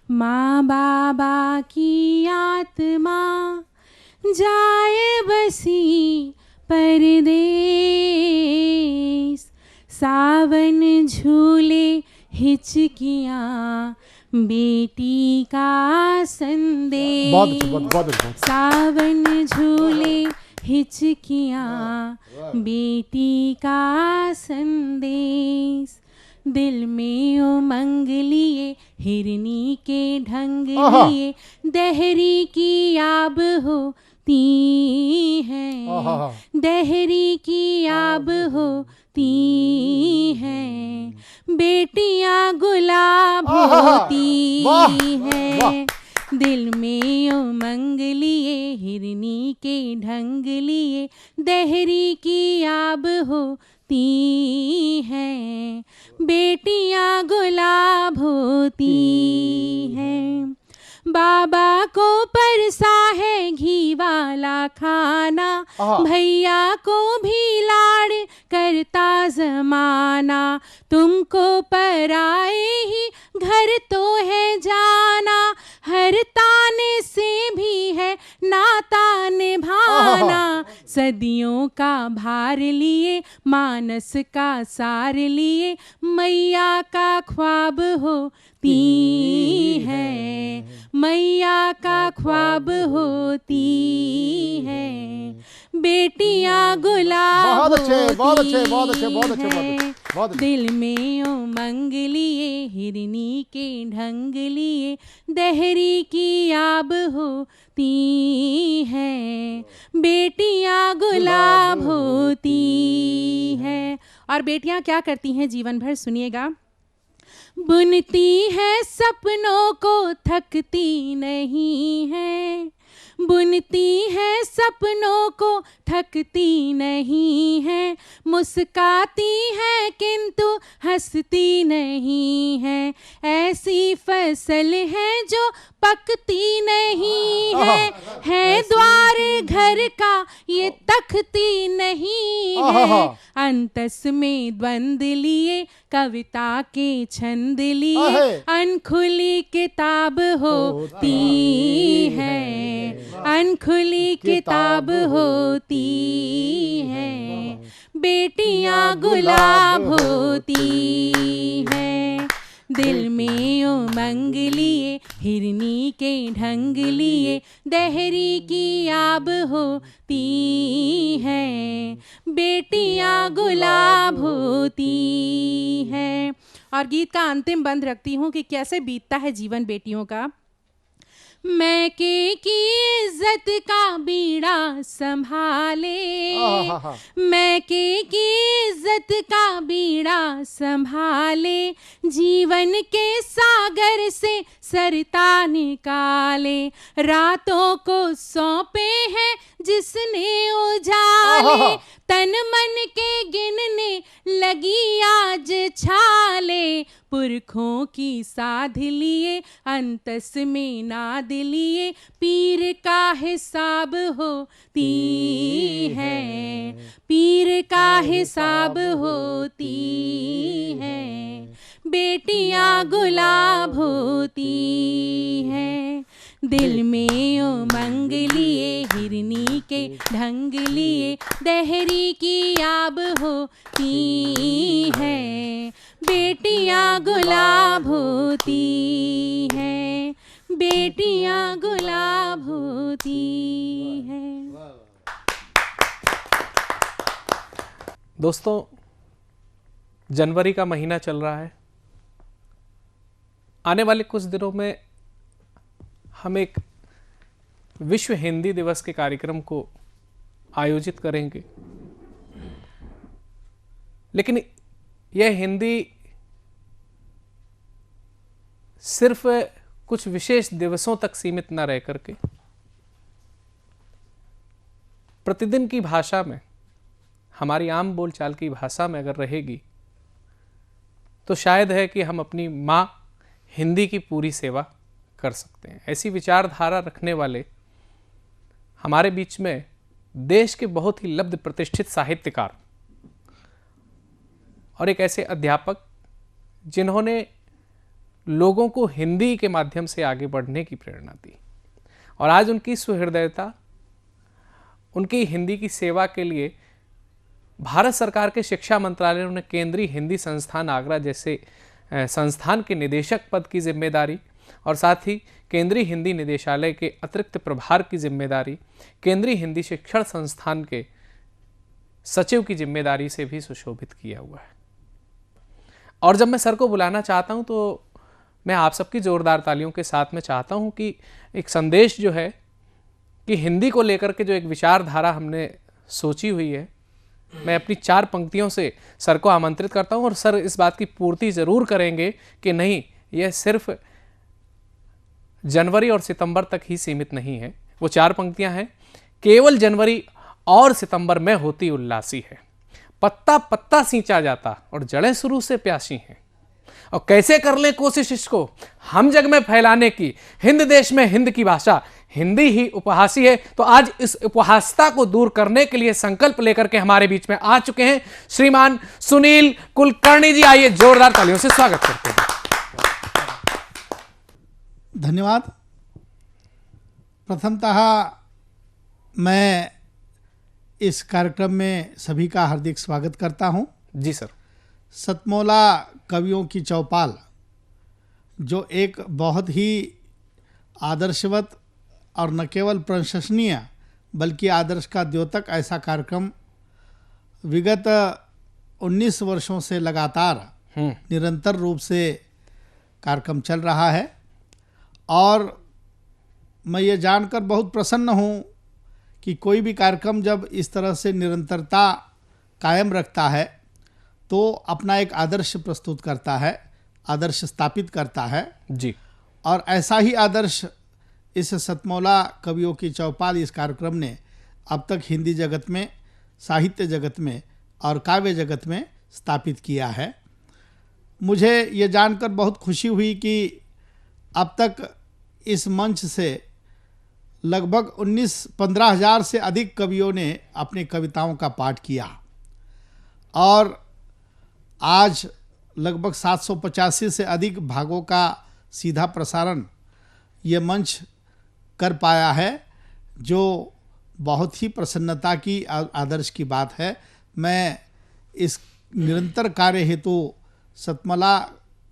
माँ बाबा की आत्मा जाए बसी परदेस, सावन झूले हिचकियाँ बेटी का संदेश, सावन झूले हिचकियाँ बेटी का संदेश, दिल में उमंग लिए हिरनी के ढंग लिए, दहरी की आब होती है, दहरी की आब होती हैं, बेटियां गुलाब होती हैं, दिल में उमंग लिए हिरनी के ढंग लिए, दहरी की आब होती हैं, बेटियां गुलाब होती हैं। बाबा को परसा है घी वाला खाना, भैया को भी लाड़ करता जमाना, तुमको पराए ही घर तो है जाना, हर ताने से भी है नाता निभाना, सदियों का भार लिए मानस का सार लिए, मैया का ख्वाब होती है, मैया का ख्वाब होती है, बेटियां गुलाब होती हैं, दिल में उमंग लिए हिरनी के ढंग लिए, दहरी की आब होती हैं, बेटियां गुलाब होती हैं। और बेटियां क्या करती हैं जीवन भर, सुनिएगा। बुनती है सपनों को थकती नहीं है, बुनती है सपनों को थकती नहीं है, मुस्काती है किंतु हंसती नहीं है, ऐसी फसल है जो पकती नहीं है द्वार घर का ये तखती नहीं है, अंतस में द्वंद लिए कविता के छंद लिए, अनखुली किताब होती है, अनखुली किताब होती है, बेटियां गुलाब होती हैं, दिल में उमंग लिए हिरनी के ढंग लिए, दहरी की आब होती हैं, बेटियां गुलाब होती हैं। और गीत का अंतिम बंद रखती हूँ कि कैसे बीतता है जीवन बेटियों का। मैके की इज्जत का बीड़ा संभाले, मैके की इज्जत का बीड़ा संभाले, जीवन के सागर से सरता निकाले, रातों को सौंपे हैं जिसने उजाले, तन मन के गिनने लगी आज छाले, पुरखों की साध लिए अंतस में नाद लिए, पीर का हिसाब होती है, पीर का हिसाब होती है, बेटियां गुलाब होती हैं, दिल में उमंग लिए हिरनी के ढंग लिए दहरी की आब होती है बेटियां गुलाब होती हैं बेटियां गुलाब होती हैं। दोस्तों, जनवरी का महीना चल रहा है। आने वाले कुछ दिनों में हम एक विश्व हिंदी दिवस के कार्यक्रम को आयोजित करेंगे, लेकिन यह हिंदी सिर्फ कुछ विशेष दिवसों तक सीमित न रह करके प्रतिदिन की भाषा में, हमारी आम बोलचाल की भाषा में अगर रहेगी तो शायद है कि हम अपनी माँ हिंदी की पूरी सेवा कर सकते हैं। ऐसी विचारधारा रखने वाले हमारे बीच में देश के बहुत ही लब्ध प्रतिष्ठित साहित्यकार और एक ऐसे अध्यापक जिन्होंने लोगों को हिंदी के माध्यम से आगे बढ़ने की प्रेरणा दी, और आज उनकी सुहृदयता, उनकी हिंदी की सेवा के लिए भारत सरकार के शिक्षा मंत्रालय ने केंद्रीय हिंदी संस्थान आगरा जैसे संस्थान के निदेशक पद की जिम्मेदारी और साथ ही केंद्रीय हिंदी निदेशालय के अतिरिक्त प्रभार की जिम्मेदारी, केंद्रीय हिंदी शिक्षण संस्थान के सचिव की जिम्मेदारी से भी सुशोभित किया हुआ है। और जब मैं सर को बुलाना चाहता हूं तो मैं आप सबकी जोरदार तालियों के साथ में चाहता हूं कि एक संदेश जो है कि हिंदी को लेकर के जो एक विचारधारा हमने सोची हुई है, मैं अपनी 4 पंक्तियों से सर को आमंत्रित करता हूं और सर इस बात की पूर्ति जरूर करेंगे कि नहीं, यह सिर्फ जनवरी और सितंबर तक ही सीमित नहीं है। वो 4 पंक्तियां हैं। केवल जनवरी और सितंबर में होती उल्लासी है, पत्ता पत्ता सींचा जाता और जड़ें शुरू से प्यासी हैं, और कैसे कर ले कोशिश इसको हम जग में फैलाने की, हिंद देश में हिंद की भाषा हिंदी ही उपहासी है। तो आज इस उपहासता को दूर करने के लिए संकल्प लेकर के हमारे बीच में आ चुके हैं श्रीमान सुनील कुलकर्णी जी। आइए जोरदार तालियों से स्वागत करते हैं। धन्यवाद। प्रथमतः मैं इस कार्यक्रम में सभी का हार्दिक स्वागत करता हूं। जी सर। सतमोला कवियों की चौपाल, जो एक बहुत ही आदर्शवत और न केवल प्रशंसनीय बल्कि आदर्श का द्योतक ऐसा कार्यक्रम विगत 19 वर्षों से लगातार निरंतर रूप से कार्यक्रम चल रहा है। और मैं ये जानकर बहुत प्रसन्न हूँ कि कोई भी कार्यक्रम जब इस तरह से निरंतरता कायम रखता है तो अपना एक आदर्श प्रस्तुत करता है, आदर्श स्थापित करता है। जी। और ऐसा ही आदर्श इस सतमौला कवियों की चौपाल इस कार्यक्रम ने अब तक हिंदी जगत में, साहित्य जगत में और काव्य जगत में स्थापित किया है। मुझे ये जानकर बहुत खुशी हुई कि अब तक इस मंच से लगभग 15,000 से अधिक कवियों ने अपनी कविताओं का पाठ किया, और आज लगभग 785 से अधिक भागों का सीधा प्रसारण ये मंच कर पाया है, जो बहुत ही प्रसन्नता की आदर्श की बात है। मैं इस निरंतर कार्य हेतु सतमला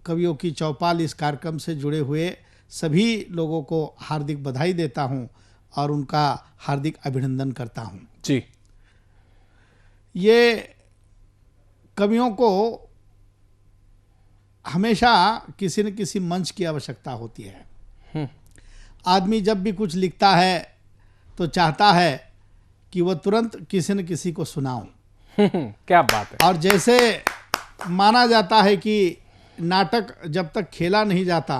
कवियों की चौपाल इस कार्यक्रम से जुड़े हुए सभी लोगों को हार्दिक बधाई देता हूं और उनका हार्दिक अभिनंदन करता हूं। जी। ये कवियों को हमेशा किसी न किसी मंच की आवश्यकता होती है। आदमी जब भी कुछ लिखता है तो चाहता है कि वह तुरंत किसी न किसी को सुनाऊं। क्या बात है। और जैसे माना जाता है कि नाटक जब तक खेला नहीं जाता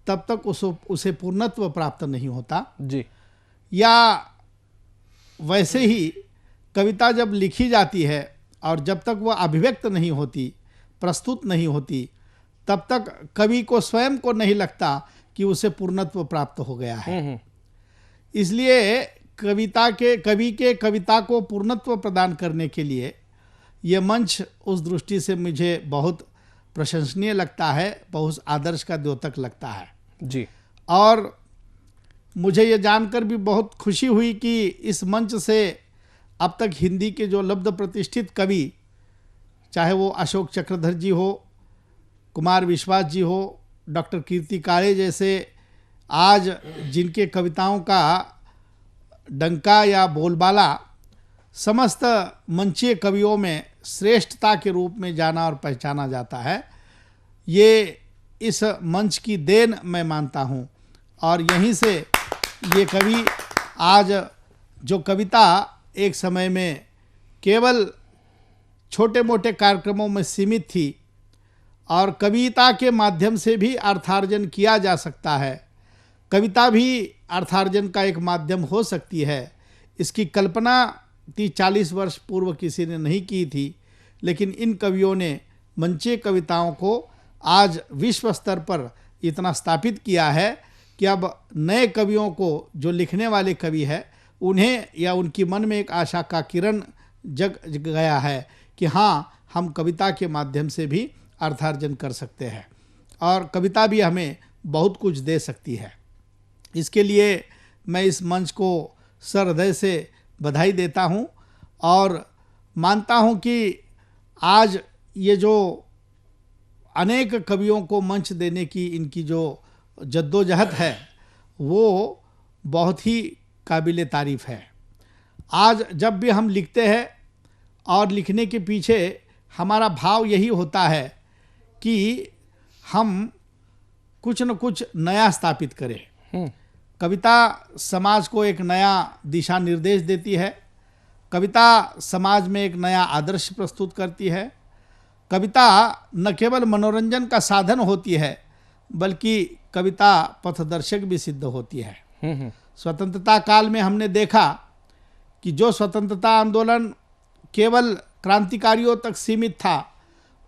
तब तक उसे पूर्णत्व प्राप्त नहीं होता। जी। या वैसे ही कविता जब लिखी जाती है और जब तक वह अभिव्यक्त नहीं होती, प्रस्तुत नहीं होती, तब तक कवि को स्वयं को नहीं लगता कि उसे पूर्णत्व प्राप्त हो गया है। इसलिए कवि के कविता को पूर्णत्व प्रदान करने के लिए यह मंच उस दृष्टि से मुझे बहुत प्रशंसनीय लगता है, बहुत आदर्श का द्योतक लगता है। जी। और मुझे ये जानकर भी बहुत खुशी हुई कि इस मंच से अब तक हिंदी के जो लब्ध प्रतिष्ठित कवि, चाहे वो अशोक चक्रधर जी हो, कुमार विश्वास जी हो, डॉक्टर कीर्ति काळे जैसे, आज जिनके कविताओं का डंका या बोलबाला समस्त मंचीय कवियों में श्रेष्ठता के रूप में जाना और पहचाना जाता है, ये इस मंच की देन मैं मानता हूँ। और यहीं से ये कवि आज जो कविता एक समय में केवल छोटे मोटे कार्यक्रमों में सीमित थी और कविता के माध्यम से भी अर्थार्जन किया जा सकता है, कविता भी अर्थार्जन का एक माध्यम हो सकती है, इसकी कल्पना 30-40 वर्ष पूर्व किसी ने नहीं की थी। लेकिन इन कवियों ने मंचीय कविताओं को आज विश्व स्तर पर इतना स्थापित किया है कि अब नए कवियों को, जो लिखने वाले कवि है, उन्हें या उनकी मन में एक आशा का किरण जग गया है कि हाँ, हम कविता के माध्यम से भी अर्थार्जन कर सकते हैं और कविता भी हमें बहुत कुछ दे सकती है। इसके लिए मैं इस मंच को सहृदय से बधाई देता हूँ और मानता हूँ कि आज ये जो अनेक कवियों को मंच देने की इनकी जो जद्दोजहद है वो बहुत ही काबिले तारीफ़ है। आज जब भी हम लिखते हैं और लिखने के पीछे हमारा भाव यही होता है कि हम कुछ न कुछ नया स्थापित करें। कविता समाज को एक नया दिशा निर्देश देती है, कविता समाज में एक नया आदर्श प्रस्तुत करती है, कविता न केवल मनोरंजन का साधन होती है बल्कि कविता पथदर्शक भी सिद्ध होती है। स्वतंत्रता काल में हमने देखा कि जो स्वतंत्रता आंदोलन केवल क्रांतिकारियों तक सीमित था,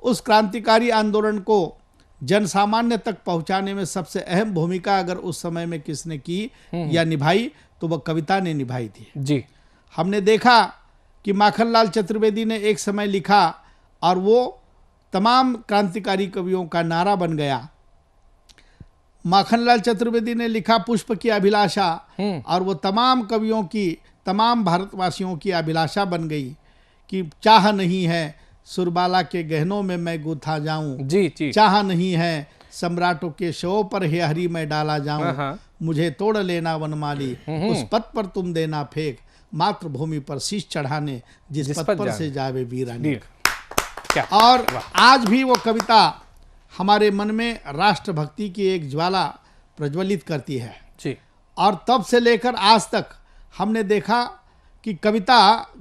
उस क्रांतिकारी आंदोलन को जनसामान्य तक पहुंचाने में सबसे अहम भूमिका अगर उस समय में किसने की या निभाई तो वह कविता ने निभाई थी। जी, हमने देखा कि माखनलाल चतुर्वेदी ने एक समय लिखा और वो तमाम क्रांतिकारी कवियों का नारा बन गया। माखनलाल चतुर्वेदी ने लिखा पुष्प की अभिलाषा और वो तमाम कवियों की, तमाम भारतवासियों की अभिलाषा बन गई कि चाह नहीं है सुरबाला के गहनों में मैं गूथा जाऊं, जी, चाह नहीं है सम्राटों के शव पर हे हरी मैं डाला जाऊं, मुझे तोड़ लेना वनमाली, उस पथ पर तुम देना फेंक, मातृभूमि पर शीश चढ़ाने जिस पथ पर से जावे वीरानी। और आज भी वो कविता हमारे मन में राष्ट्रभक्ति की एक ज्वाला प्रज्वलित करती है जी। और तब से लेकर आज तक हमने देखा कि कविता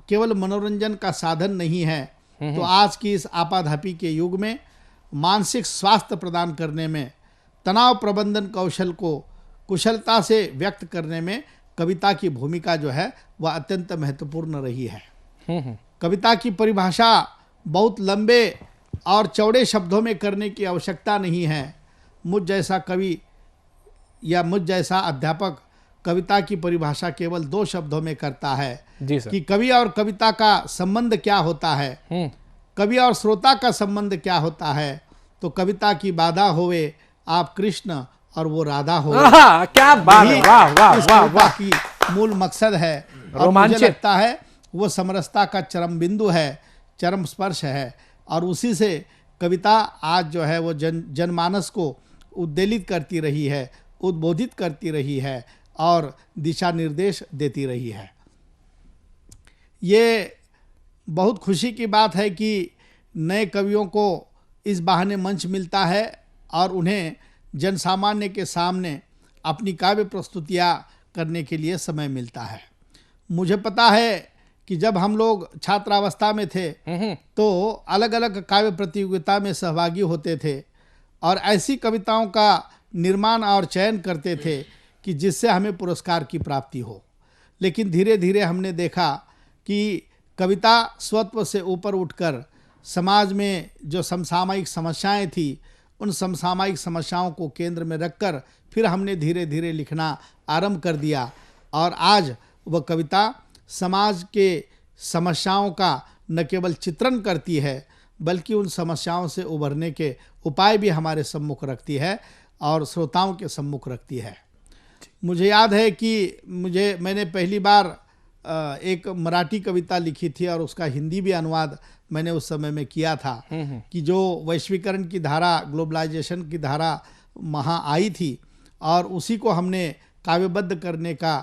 केवल मनोरंजन का साधन नहीं है, तो आज की इस आपाधापी के युग में मानसिक स्वास्थ्य प्रदान करने में, तनाव प्रबंधन कौशल को कुशलता से व्यक्त करने में कविता की भूमिका जो है वह अत्यंत महत्वपूर्ण रही है। कविता की परिभाषा बहुत लंबे और चौड़े शब्दों में करने की आवश्यकता नहीं है। मुझ जैसा कवि या मुझ जैसा अध्यापक कविता की परिभाषा केवल 2 शब्दों में करता है कि कवि और कविता का संबंध क्या होता है, कवि और श्रोता का संबंध क्या होता है। तो कविता की बाधा होवे आप कृष्ण और वो राधा हो, क्या बात है, वाह वाह वाह वाह की मूल मकसद है। और मुझे लगता है वो समरसता का चरम बिंदु है, चरम स्पर्श है और उसी से कविता आज जो है वो जनमानस को उद्वेलित करती रही है, उद्बोधित करती रही है और दिशा निर्देश देती रही है। ये बहुत खुशी की बात है कि नए कवियों को इस बहाने मंच मिलता है और उन्हें जनसामान्य के सामने अपनी काव्य प्रस्तुतियाँ करने के लिए समय मिलता है। मुझे पता है कि जब हम लोग छात्रावस्था में थे तो अलग अलग काव्य प्रतियोगिता में सहभागी होते थे और ऐसी कविताओं का निर्माण और चयन करते थे कि जिससे हमें पुरस्कार की प्राप्ति हो। लेकिन धीरे धीरे हमने देखा कि कविता स्वत्व से ऊपर उठकर समाज में जो समसामयिक समस्याएं थी, उन समसामयिक समस्याओं को केंद्र में रखकर फिर हमने धीरे धीरे लिखना आरंभ कर दिया और आज वह कविता समाज के समस्याओं का न केवल चित्रण करती है बल्कि उन समस्याओं से उभरने के उपाय भी हमारे सम्मुख रखती है और श्रोताओं के सम्मुख रखती है। मुझे याद है कि मैंने पहली बार एक मराठी कविता लिखी थी और उसका हिंदी भी अनुवाद मैंने उस समय में किया था कि जो वैश्वीकरण की धारा, ग्लोबलाइजेशन की धारा वहाँ आई थी और उसी को हमने काव्यबद्ध करने का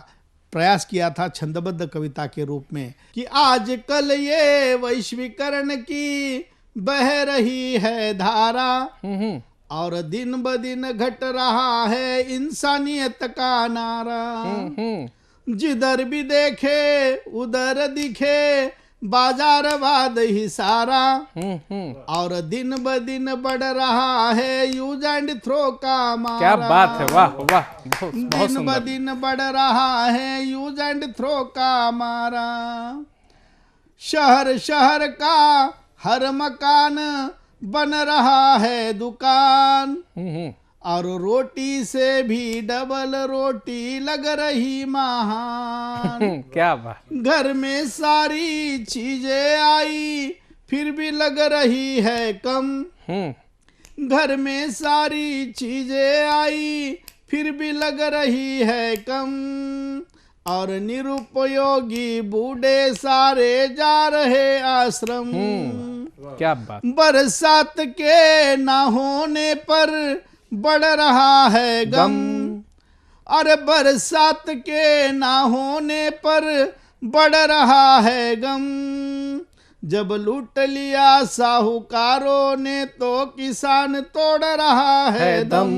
प्रयास किया था छंदबद्ध कविता के रूप में कि आजकल ये वैश्वीकरण की बह रही है धारा और दिन ब दिन घट रहा है इंसानियत का नारा। जिधर भी देखे उधर दिखे बाजारवाद ही सारा और दिन ब दिन बढ़ रहा है यूज एंड थ्रो का मारा। क्या बात है, वाह वाह, बहुत दिन ब दिन बढ़ रहा है यूज एंड थ्रो का मारा। शहर शहर का हर मकान बन रहा है दुकान और रोटी से भी डबल रोटी लग रही महान। क्या बात। घर में सारी चीजें आई फिर भी लग रही है कम। घर में सारी चीजें आई फिर भी लग रही है कम और निरुपयोगी बूढ़े सारे जा रहे आश्रम। क्या बात। बरसात के ना होने पर बढ़ रहा है गम। अरे बरसात के ना होने पर बढ़ रहा है गम। जब लूट लिया साहूकारों ने तो किसान तोड़ रहा है दम।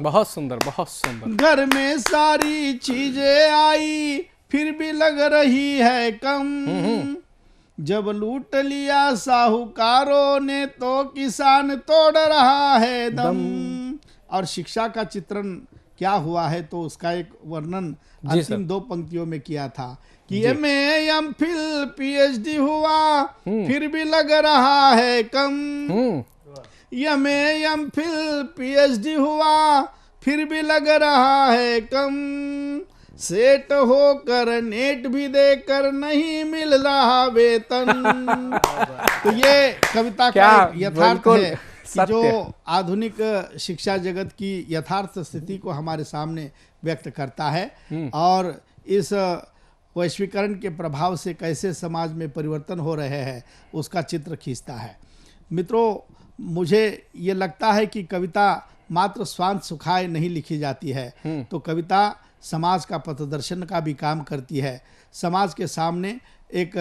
बहुत सुंदर, बहुत सुंदर। घर में सारी चीजें आई फिर भी लग रही है कम। जब लूट लिया साहूकारों ने तो किसान तोड़ रहा है दम। और शिक्षा का चित्रण क्या हुआ है तो उसका एक वर्णन अंतिम 2 पंक्तियों में किया था कि MA, PhD हुआ फिर भी लग रहा है कम। MA, PhD हुआ फिर भी लग रहा है कम। सेट होकर नेट भी देकर नहीं मिल रहा वेतन। तो ये कविता का यथार्थ है कि जो आधुनिक शिक्षा जगत की यथार्थ स्थिति को हमारे सामने व्यक्त करता है और इस वैश्वीकरण के प्रभाव से कैसे समाज में परिवर्तन हो रहे हैं उसका चित्र खींचता है। मित्रों, मुझे ये लगता है कि कविता मात्र स्वांत सुखाए नहीं लिखी जाती है, तो कविता समाज का पथदर्शन का भी काम करती है। समाज के सामने एक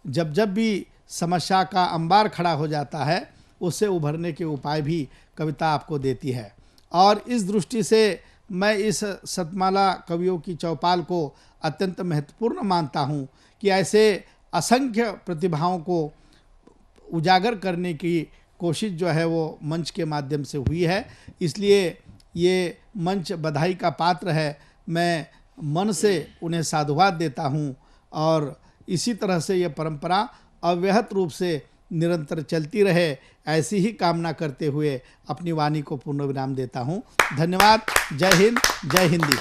जब भी समस्या का अंबार खड़ा हो जाता है उससे उभरने के उपाय भी कविता आपको देती है। और इस दृष्टि से मैं इस सतमाला कवियों की चौपाल को अत्यंत महत्वपूर्ण मानता हूँ कि ऐसे असंख्य प्रतिभाओं को उजागर करने की कोशिश जो है वो मंच के माध्यम से हुई है। इसलिए ये मंच बधाई का पात्र है। मैं मन से उन्हें साधुवाद देता हूँ और इसी तरह से ये परंपरा अव्याहत रूप से निरंतर चलती रहे, ऐसी ही कामना करते हुए अपनी वाणी को पूर्ण विराम देता हूँ। धन्यवाद। जय हिंद, जय हिंदी।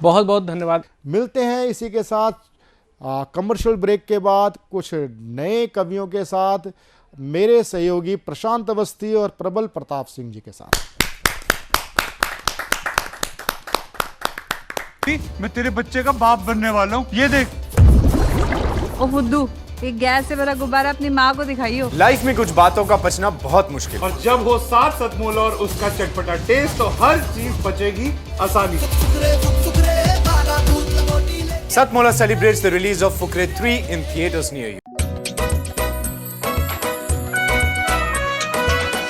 बहुत बहुत धन्यवाद। मिलते हैं इसी के साथ कमर्शियल ब्रेक के बाद कुछ नए कवियों के साथ, मेरे सहयोगी प्रशांत अवस्थी और प्रबल प्रताप सिंह जी के साथ। मैं तेरे बच्चे का बाप बनने वाला हूँ, ये देख। ओ फुद्दू, एक गैस से भरा गुब्बारा अपनी माँ को दिखाइयो। लाइफ में कुछ बातों का बचना बहुत मुश्किल। और जब हो साथ सतमोला और उसका चटपटा टेस्ट तो हर चीज बचेगी आसानी से। Satmola celebrates the release of Fukre 3 in theaters near you.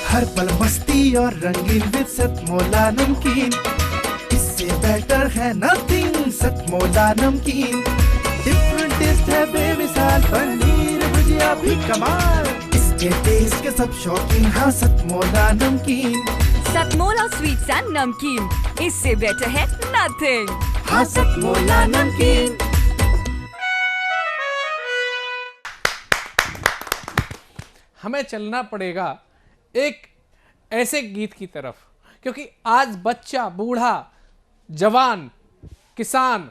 हर पल मस्ती और रंगीन विद सतमोला नमकीन, इससे बेटर है नथिंग। सतमोला नमकीन डिफरेंट टेस्ट है बेमिसाल, पनीर भुजिया भी कमाल, इसके टेस्ट के सब शौकीन। हाँ सतमोला नमकीन, सतमोला स्वीट्स एंड नमकीन, इससे बेटर है नथिंग। हाँ सतमोला नमकीन। हमें चलना पड़ेगा एक ऐसे गीत की तरफ, क्योंकि आज बच्चा, बूढ़ा, जवान, किसान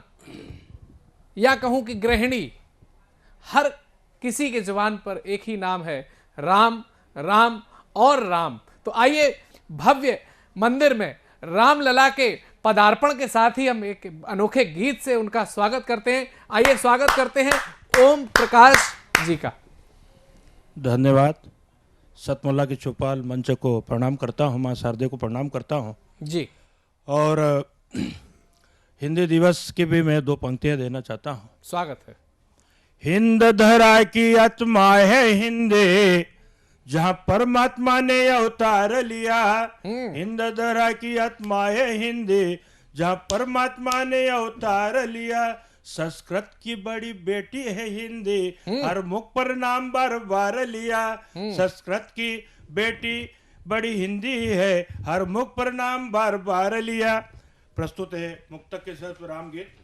या कहूं कि गृहिणी, हर किसी के जुबान पर एक ही नाम है, राम, राम और राम। तो आइए भव्य मंदिर में राम लला के पदार्पण के साथ ही हम एक अनोखे गीत से उनका स्वागत करते हैं। आइए स्वागत करते हैं ओम प्रकाश जी का। धन्यवाद। सतमोला के चौपाल मंच को प्रणाम करता हूँ, माँ शारदे को प्रणाम करता हूँ जी। और हिंदी दिवस की भी मैं 2 पंक्तियाँ देना चाहता हूँ। स्वागत है। हिंद धरा की आत्मा है हिंदे, जहाँ परमात्मा ने अवतार लिया। हिंद धरा की आत्मा है हिंदे, जहाँ परमात्मा ने अवतार लिया। संस्कृत की बड़ी बेटी है हिंदी, हर मुख पर नाम बार बार लिया। संस्कृत की बेटी बड़ी हिंदी है, हर मुख पर नाम बार बार लिया। प्रस्तुत है मुक्तक के साथ राम गीत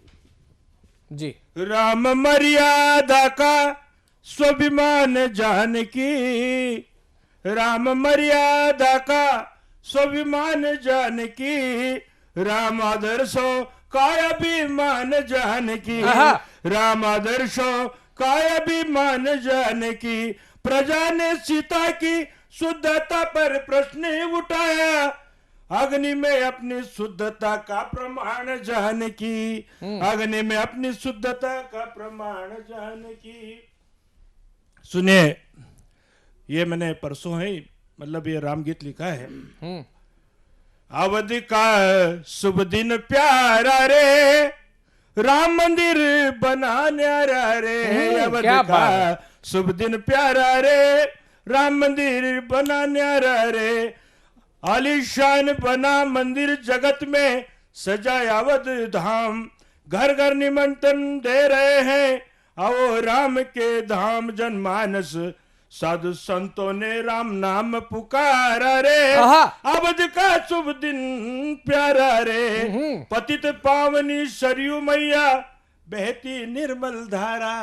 जी। राम मर्यादा का स्वाभिमान जानकी, राम मर्यादा का स्वाभिमान जानकी। राम आदर्शो का अभिमान जानकी, राम आदर्शो का अभिमान जानकी। प्रजा ने सीता की शुद्धता पर प्रश्न उठाया, अग्नि में अपनी शुद्धता का प्रमाण जानकी। अग्नि में अपनी शुद्धता का प्रमाण जानकी। सुनिए, ये मैंने परसों है मतलब ये राम गीत लिखा है। अवधि का शुभ दिन प्यारा रे, राम मंदिर बनाने रे। अवधि का शुभ दिन प्यारा रे, राम मंदिर बनाने रे। आलीशान बना मंदिर जगत में सजाया अवध धाम। घर घर निमंत्रण दे रहे हैं, आओ राम के धाम। जनमानस साधु संतों ने राम नाम पुकारा रे। अवध का शुभ दिन प्यारा रे। पतित पावनी सरयू मैया बहती निर्मल धारा।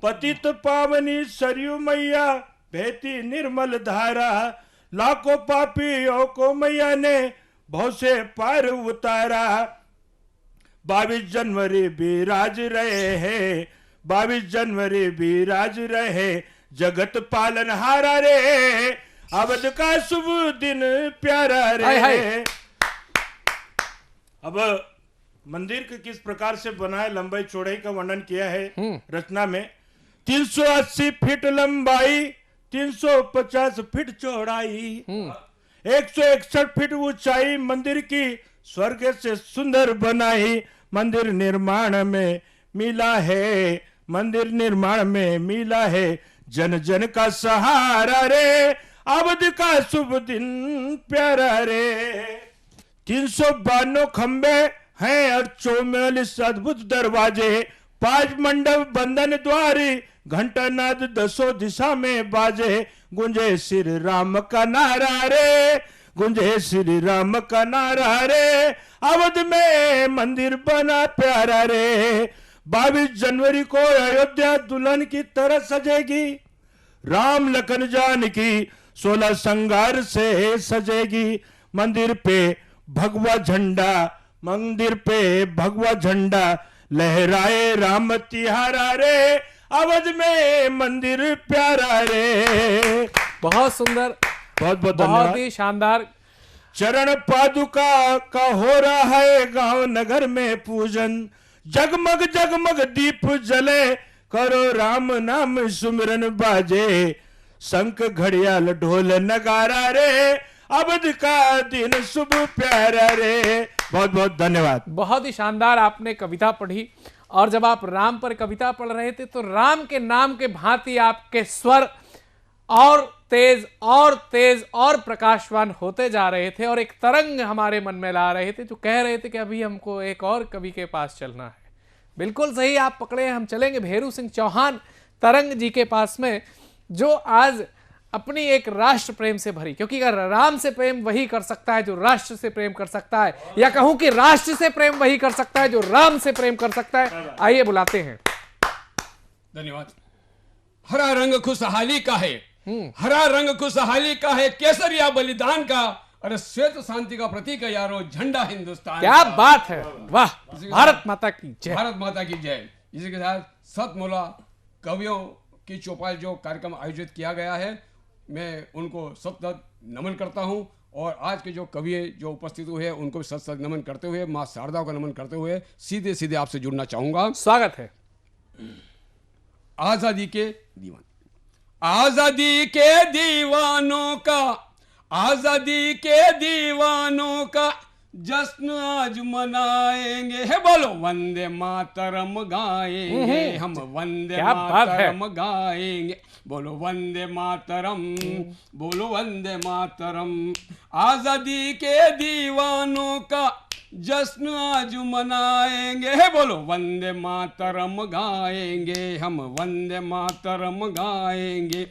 पतित पावनी सरयू मैया बहती निर्मल धारा। लाखों पापियों को मैया ने भव से पार उतारा। 22 जनवरी भी राज रहे हैं, 22 जनवरी भी राज रहे। जगत पालन हारा रे, अवध का शुभ दिन प्यारा रे। अब मंदिर के किस प्रकार से बनाए, लंबाई चौड़ाई का वर्णन किया है रचना में। 380 फीट लंबाई, 350 फीट चौड़ाई, 161 फीट ऊंचाई मंदिर की स्वर्ग से सुंदर बनाई। मंदिर निर्माण में मिला है, मंदिर निर्माण में मिला है जन जन का सहारा रे। अवध का शुभ दिन प्यारा रे। 392 खंबे हैं और 44 अद्भुत दरवाजे। 5 मंडप बंधन द्वारी, घंटा नाद 10 दिशा में बाजे। गुंजे श्री राम का नारा रे, गुंजे श्री राम का नारा रे। अवध में मंदिर बना प्यारा रे। 22 जनवरी को अयोध्या दुल्हन की तरह सजेगी। राम लखन जानकी 16 श्रृंगार से सजेगी। मंदिर पे भगवा झंडा, मंदिर पे भगवा झंडा लहराए राम तिहारा रे। अवध में मंदिर प्यारा रे। बहुत सुंदर, बहुत बहुत बहुत ही शानदार। चरण पादुका का हो रहा है गांव नगर में पूजन। जगमग जगमग दीप जले, करो राम नाम सुमिरन बाजे। शंख घड़ियाल ढोल नगारा रे, अवध का दिन शुभ प्यारा रे। बहुत बहुत धन्यवाद। बहुत ही शानदार आपने कविता पढ़ी, और जब आप राम पर कविता पढ़ रहे थे तो राम के नाम के भांति आपके स्वर और तेज और प्रकाशवान होते जा रहे थे, और एक तरंग हमारे मन में ला रहे थे, जो कह रहे थे कि अभी हमको एक और कवि के पास चलना है। बिल्कुल सही आप पकड़े, हम चलेंगे भेरू सिंह चौहान तरंग जी के पास में, जो आज अपनी एक राष्ट्र प्रेम से भरी, क्योंकि अगर राम से प्रेम वही कर सकता है जो राष्ट्र से प्रेम कर सकता है, या कहूं कि राष्ट्र से प्रेम वही कर सकता है जो राम से प्रेम कर सकता है। आइए बुलाते हैं। धन्यवाद। हरा रंग खुशहाली का है, हरा रंग खुशहाली का है, केसरिया बलिदान का, अरे श्वेत शांति का प्रतीक है यारो, झंडा हिंदुस्तान। क्या बात है, वाह, भारत माता की जय। भारत माता की जय। इसी के साथ सतमोला कवियों की चौपाल जो कार्यक्रम आयोजित किया गया है, मैं उनको सतत नमन करता हूं और आज के जो कवि जो उपस्थित हुए हैं उनको सत सत नमन करते हुए, माँ शारदा को नमन करते हुए सीधे सीधे आपसे जुड़ना चाहूंगा। स्वागत है। आजादी के दीवान, आजादी के दीवानों का, आजादी के दीवानों का जश्न आज मनाएंगे। है बोलो वंदे मातरम गाएंगे हम, वंदे मातरम गाएंगे। बोलो वंदे मातरम, बोलो वंदे मातरम। आजादी के दीवानों का जश्न आज मनाएंगे। है बोलो वंदे मातरम गाएंगे हम, वंदे मातरम गाएंगे।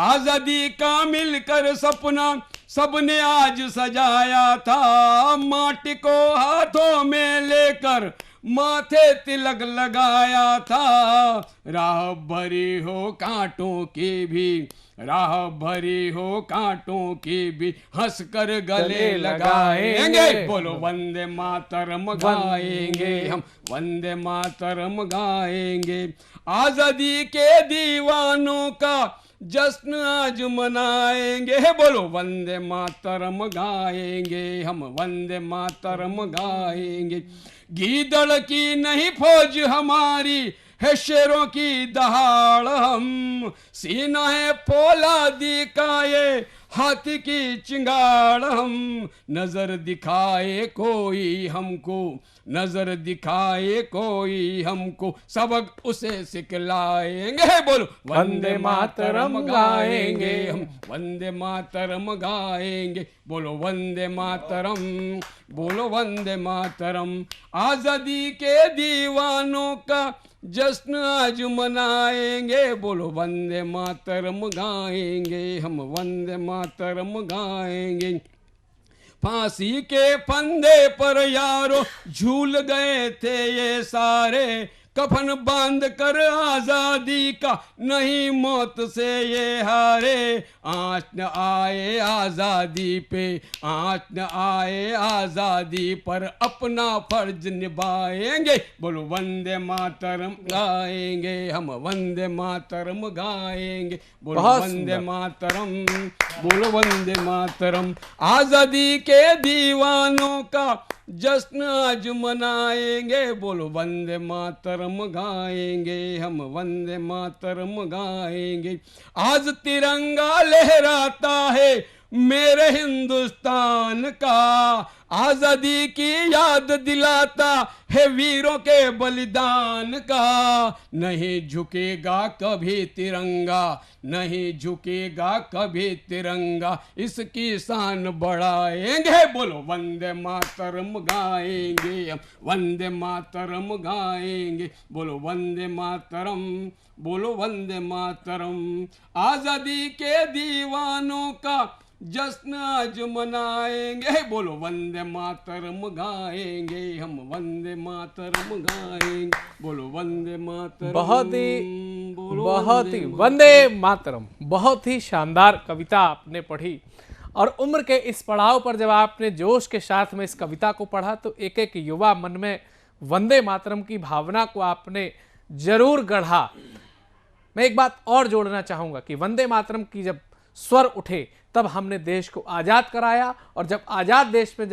आजादी का मिलकर सपना सबने आज सजाया था, माटी को हाथों में लेकर माथे तिलक लगाया था। राह भरी हो कांटों की भी, राह भरी हो कांटों की भी, हंसकर गले लगाएंगे। बोलो वंदे मातरम गाएंगे हम, वंदे मातरम गाएंगे। आजादी के दीवानों का जश्न आज मनाएंगे। बोलो वंदे मातरम गाएंगे हम, वंदे मातरम गाएंगे। गीदड़ की नहीं फौज हमारी है, शेरों की दहाड़ हम। सीना है पोलादी का ये, हाथी की चिंगाड़ हम। नजर दिखाए कोई हमको, नजर दिखाए कोई हमको, सबक उसे सिखलाएंगे। बोलो वंदे मातरम गाएंगे हम, वंदे मातरम गाएंगे। बोलो वंदे मातरम, बोलो वंदे मातरम। आजादी के दीवानों का जश्न आज मनाएंगे। बोलो वंदे मातरम गाएंगे हम, वंदे मातरम गाएंगे। फांसी के फंदे पर यारो झूल गए थे ये सारे, कफन बांध कर आजादी का नहीं मौत से ये हारे। आँच न आए आजादी पे, आँच न आए आजादी पर, अपना फर्ज निभाएंगे। बोलो वंदे मातरम गाएंगे हम, वंदे मातरम गाएंगे। बोलो वंदे मातरम, बोलो वंदे मातरम। आजादी के दीवानों का जश्न आज मनाएंगे। बोलो वंदे मातरम गाएंगे हम, वंदे मातरम गाएंगे। आज तिरंगा लहराता है मेरे हिंदुस्तान का, आजादी की याद दिलाता है वीरों के बलिदान का। नहीं झुकेगा कभी तिरंगा, नहीं झुकेगा कभी तिरंगा, इसकी शान बढ़ाएंगे। बोलो वंदे मातरम गाएंगे हम, वंदे मातरम गाएंगे। बोलो वंदे मातरम, बोलो वंदे मातरम। आजादी के दीवानों का जश्न आज मनाएंगे। बोलो वंदे मातरम गाएंगे हम, वंदे मातरम गाएंगे। बोलो वंदे मातरम। बहुत ही वंदे मातरम, बहुत ही शानदार कविता आपने पढ़ी। और उम्र के इस पड़ाव पर जब आपने जोश के साथ में इस कविता को पढ़ा तो एक एक युवा मन में वंदे मातरम की भावना को आपने जरूर गढ़ा। मैं एक बात और जोड़ना चाहूँगा कि वंदे मातरम की जब स्वर उठे तब हमने देश को आज़ाद कराया, और जब आज़ाद देश में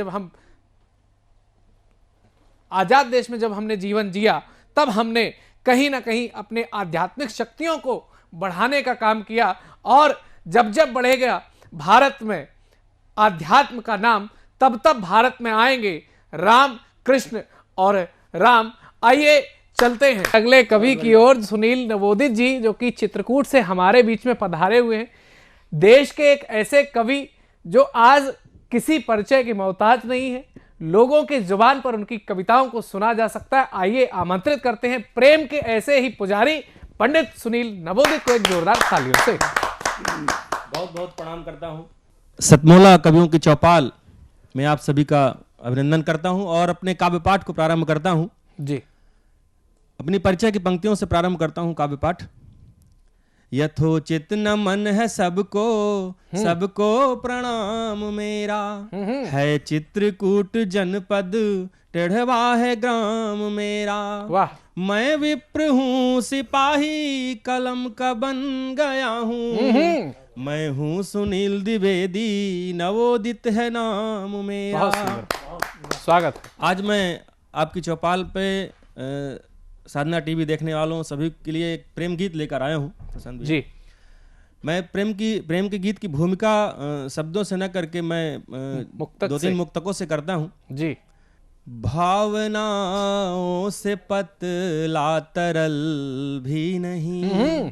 जब हमने जीवन जिया तब हमने कहीं ना कहीं अपने आध्यात्मिक शक्तियों को बढ़ाने का काम किया। और जब जब बढ़ेगा भारत में आध्यात्म का नाम, तब तब भारत में आएंगे राम, कृष्ण और राम। आइए चलते हैं अगले कवि की ओर, सुनील नवोदित जी, जो कि चित्रकूट से हमारे बीच में पधारे हुए हैं। देश के एक ऐसे कवि जो आज किसी परिचय की मोहताज नहीं है, लोगों की जुबान पर उनकी कविताओं को सुना जा सकता है। आइए आमंत्रित करते हैं प्रेम के ऐसे ही पुजारी पंडित सुनील नवोदित को एक जोरदार तालियों से। बहुत बहुत प्रणाम करता हूँ। सतमोला कवियों की चौपाल में आप सभी का अभिनंदन करता हूँ और अपने काव्य पाठ को प्रारंभ करता हूँ। जी, अपनी परिचय की पंक्तियों से प्रारंभ करता हूँ काव्य पाठ। यथोचित नमन है सबको, सबको प्रणाम मेरा, है चित्रकूट जनपद टेढ़वा है ग्राम मेरा। वाह। मैं विप्र हूँ सिपाही कलम का बन गया हूँ। मैं हूँ सुनील द्विवेदी नवोदित है नाम मेरा। बहुत सुंदर, स्वागत है। आज मैं आपकी चौपाल पे साधना टीवी देखने वालों सभी के लिए एक प्रेम गीत लेकर आया हूँ प्रशांत भैया। जी। मैं प्रेम के गीत की भूमिका शब्दों से न करके मैं दो तीन मुक्तकों से करता हूँ। जी। भावनाओं से पतला तरल भी नहीं,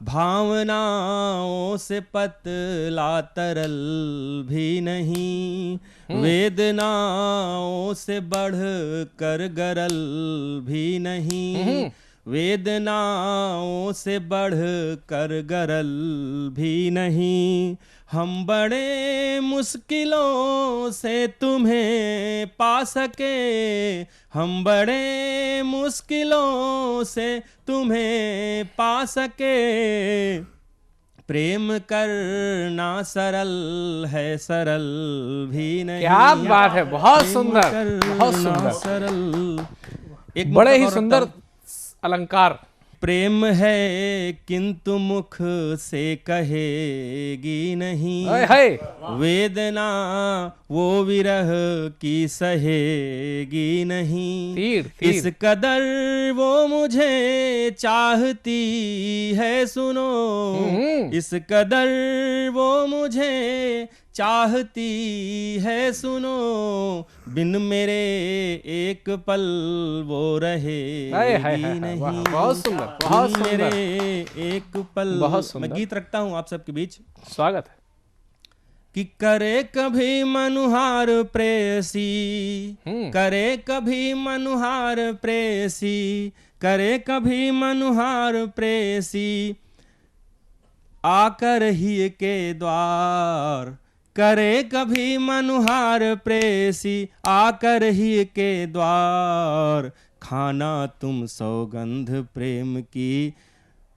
भावनाओं से पतला तरल भी नहीं, वेदनाओं से बढ़ कर गरल भी नहीं, वेदनाओं से बढ़ कर गरल भी नहीं। हम बड़े मुश्किलों से तुम्हें पा सके, हम बड़े मुश्किलों से तुम्हें पा सके, प्रेम करना सरल है सरल भी नहीं। क्या बात है, बहुत सुंदर, बहुत सुंदर, सरल। एक बड़े ही सुंदर अलंकार। प्रेम है किंतु मुख से कहेगी नहीं, वेदना वो विरह की सहेगी नहीं, इस कदर वो मुझे चाहती है सुनो, इस कदर वो मुझे चाहती है सुनो, बिन मेरे एक पल वो रहेगी नहीं। बहुत सुंदर, बहुत बिन सुंदर। मेरे एक पल। बहुत सुंदर। मैं गीत रखता हूँ आप सबके बीच। स्वागत है। कि करे कभी मनुहार प्रेसी, करे कभी मनुहार प्रेसी, करे कभी मनुहार प्रेसी, आकर ही के द्वार, करे कभी मनुहार प्रेसी आकर ही के द्वार, खाना तुम सौगंध प्रेम की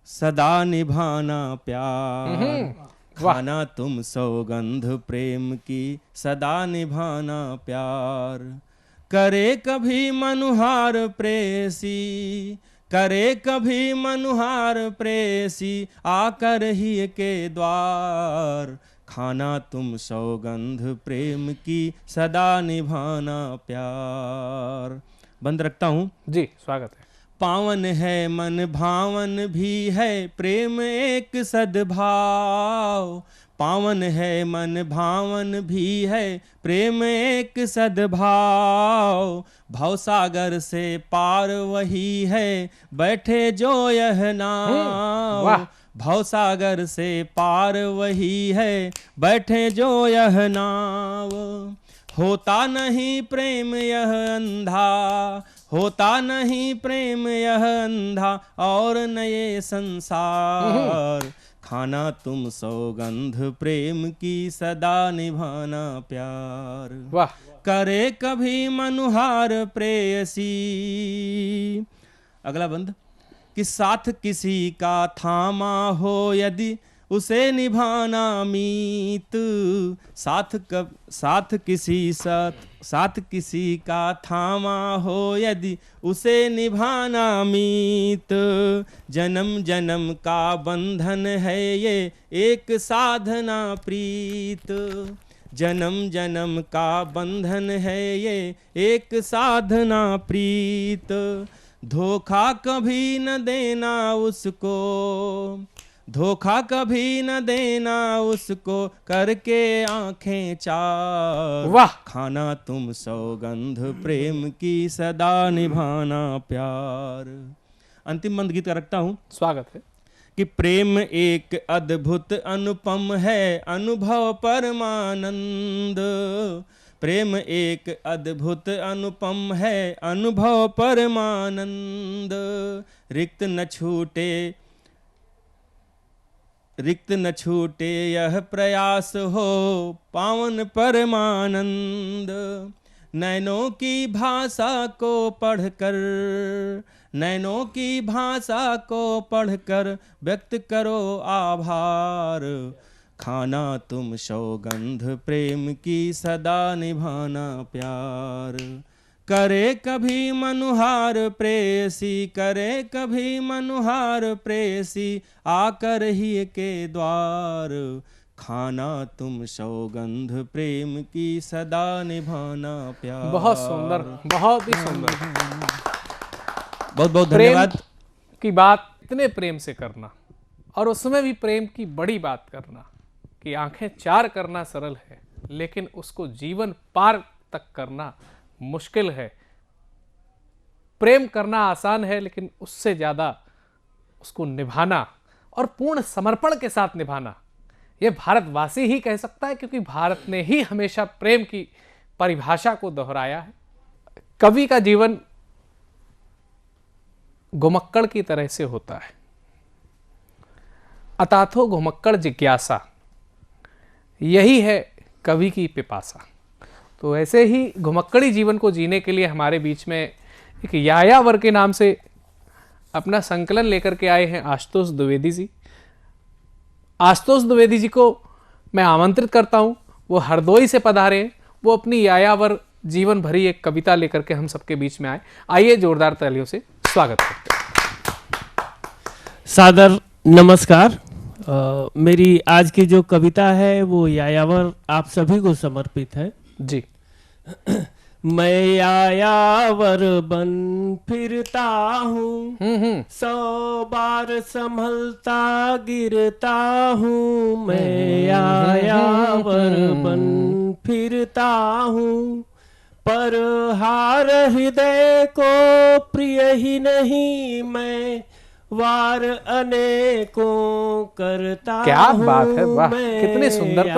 सदा निभाना प्यार, खाना तुम सौगंध प्रेम की सदा निभाना प्यार। करे कभी मनुहार प्रेसी, करे कभी मनुहार प्रेसी, आकर ही के द्वार, खाना तुम सौगंध प्रेम की सदा निभाना प्यार। बंद रखता हूँ जी। स्वागत है। पावन है मन भावन भी है प्रेम एक सद्भाव, पावन है मन भावन भी है प्रेम एक सद्भाव, भवसागर से पार वही है बैठे जो यह नाव, भवसागर से पार वही है बैठे जो यह नाव। होता नहीं प्रेम यह अंधा, होता नहीं प्रेम यह अंधा और नए संसार, खाना तुम सौगंध प्रेम की सदा निभाना प्यार। वाह। करे कभी मनुहार प्रेयसी। अगला बंद कि साथ किसी का थामा हो यदि उसे निभाना मीत, साथ किसी का थामा हो यदि उसे निभाना मीत, जन्म जन्म का बंधन है ये एक साधना प्रीत, जन्म जन्म का बंधन है ये एक साधना प्रीत, धोखा कभी न देना उसको, धोखा कभी न देना उसको करके आंखें चार। वाह। खाना तुम सौगंध प्रेम की सदा निभाना प्यार। अंतिम बंद गीत रखता हूँ। स्वागत है। कि प्रेम एक अद्भुत अनुपम है अनुभव परमानंद, प्रेम एक अद्भुत अनुपम है अनुभव परमानंद, रिक्त न छूटे यह प्रयास हो पावन परमानंद, नैनों की भाषा को पढ़कर, नैनों की भाषा को पढ़कर व्यक्त करो आभार, खाना तुम सौगंध प्रेम की सदा निभाना प्यार, करे कभी मनुहार प्रेसी, करे कभी मनुहार प्रेसी, आकर ही के द्वार, खाना तुम सौगंध प्रेम की, सदा निभाना प्यार। बहुत सुंदर, बहुत ही सुंदर। बहुत बहुत धन्यवाद। की बात इतने प्रेम से करना, और उसमें भी प्रेम की बड़ी बात करना कि आंखें चार करना सरल है, लेकिन उसको जीवन पार तक करना मुश्किल है। प्रेम करना आसान है, लेकिन उससे ज्यादा उसको निभाना और पूर्ण समर्पण के साथ निभाना, यह भारतवासी ही कह सकता है, क्योंकि भारत ने ही हमेशा प्रेम की परिभाषा को दोहराया है। कवि का जीवन घुमक्कड़ की तरह से होता है, अताथो घुमक्कड़ जिज्ञासा, यही है कवि की पिपासा। तो ऐसे ही घुमक्कड़ी जीवन को जीने के लिए हमारे बीच में एक यायावर के नाम से अपना संकलन लेकर के आए हैं आशुतोष द्विवेदी जी। आशुतोष द्विवेदी जी को मैं आमंत्रित करता हूं, वो हरदोई से पधारे हैं, वो अपनी यायावर जीवन भरी एक कविता लेकर के हम सबके बीच में आए। आइए जोरदार तालियों से स्वागत करते हैं। सादर नमस्कार। मेरी आज की जो कविता है वो यायावर आप सभी को समर्पित है जी। मैं यायावर बन फिरता हूँ, 100 बार संभलता गिरता हूँ, मैं यायावर बन फिरता हूँ, पर हार हृदय को प्रिय ही नहीं, मैं वार अनेकों करता। क्या बात है, वाह, कितने सुंदर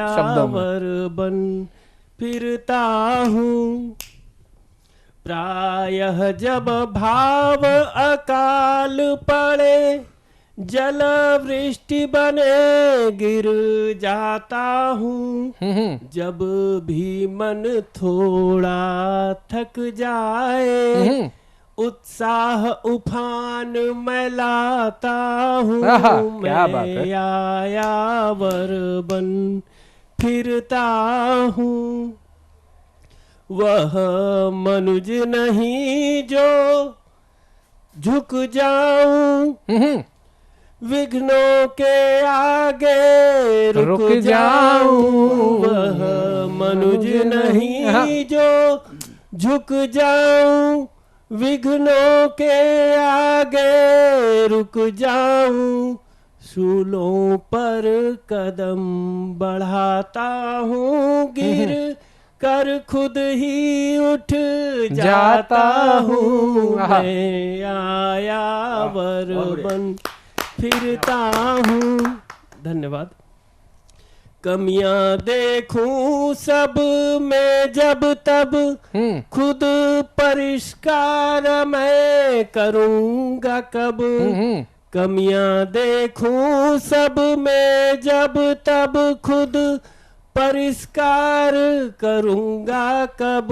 शब्दों में बन फिरता हूँ। प्रायः जब भाव अकाल पड़े, जल वृष्टि बने गिर जाता हूँ, जब भी मन थोड़ा थक जाए, उत्साह उफान मैं लाता हूँ, मैं यायावर बन फिरता हूँ। वह मनुज नहीं जो झुक जाऊं, विघ्नों के आगे रुक जाऊं, वह मनुज नहीं जो झुक जाऊं, विघ्नों के आगे रुक जाऊं, सूलों पर कदम बढ़ाता हूँ, गिर कर खुद ही उठ जाता हूँ, मैं यायावर बन फिरता हूँ। धन्यवाद। कमियां देखूं सब में जब तब, खुद परिष्कार मैं करूंगा कब, कमियां देखूं सब में जब तब, खुद परिष्कार करूंगा कब,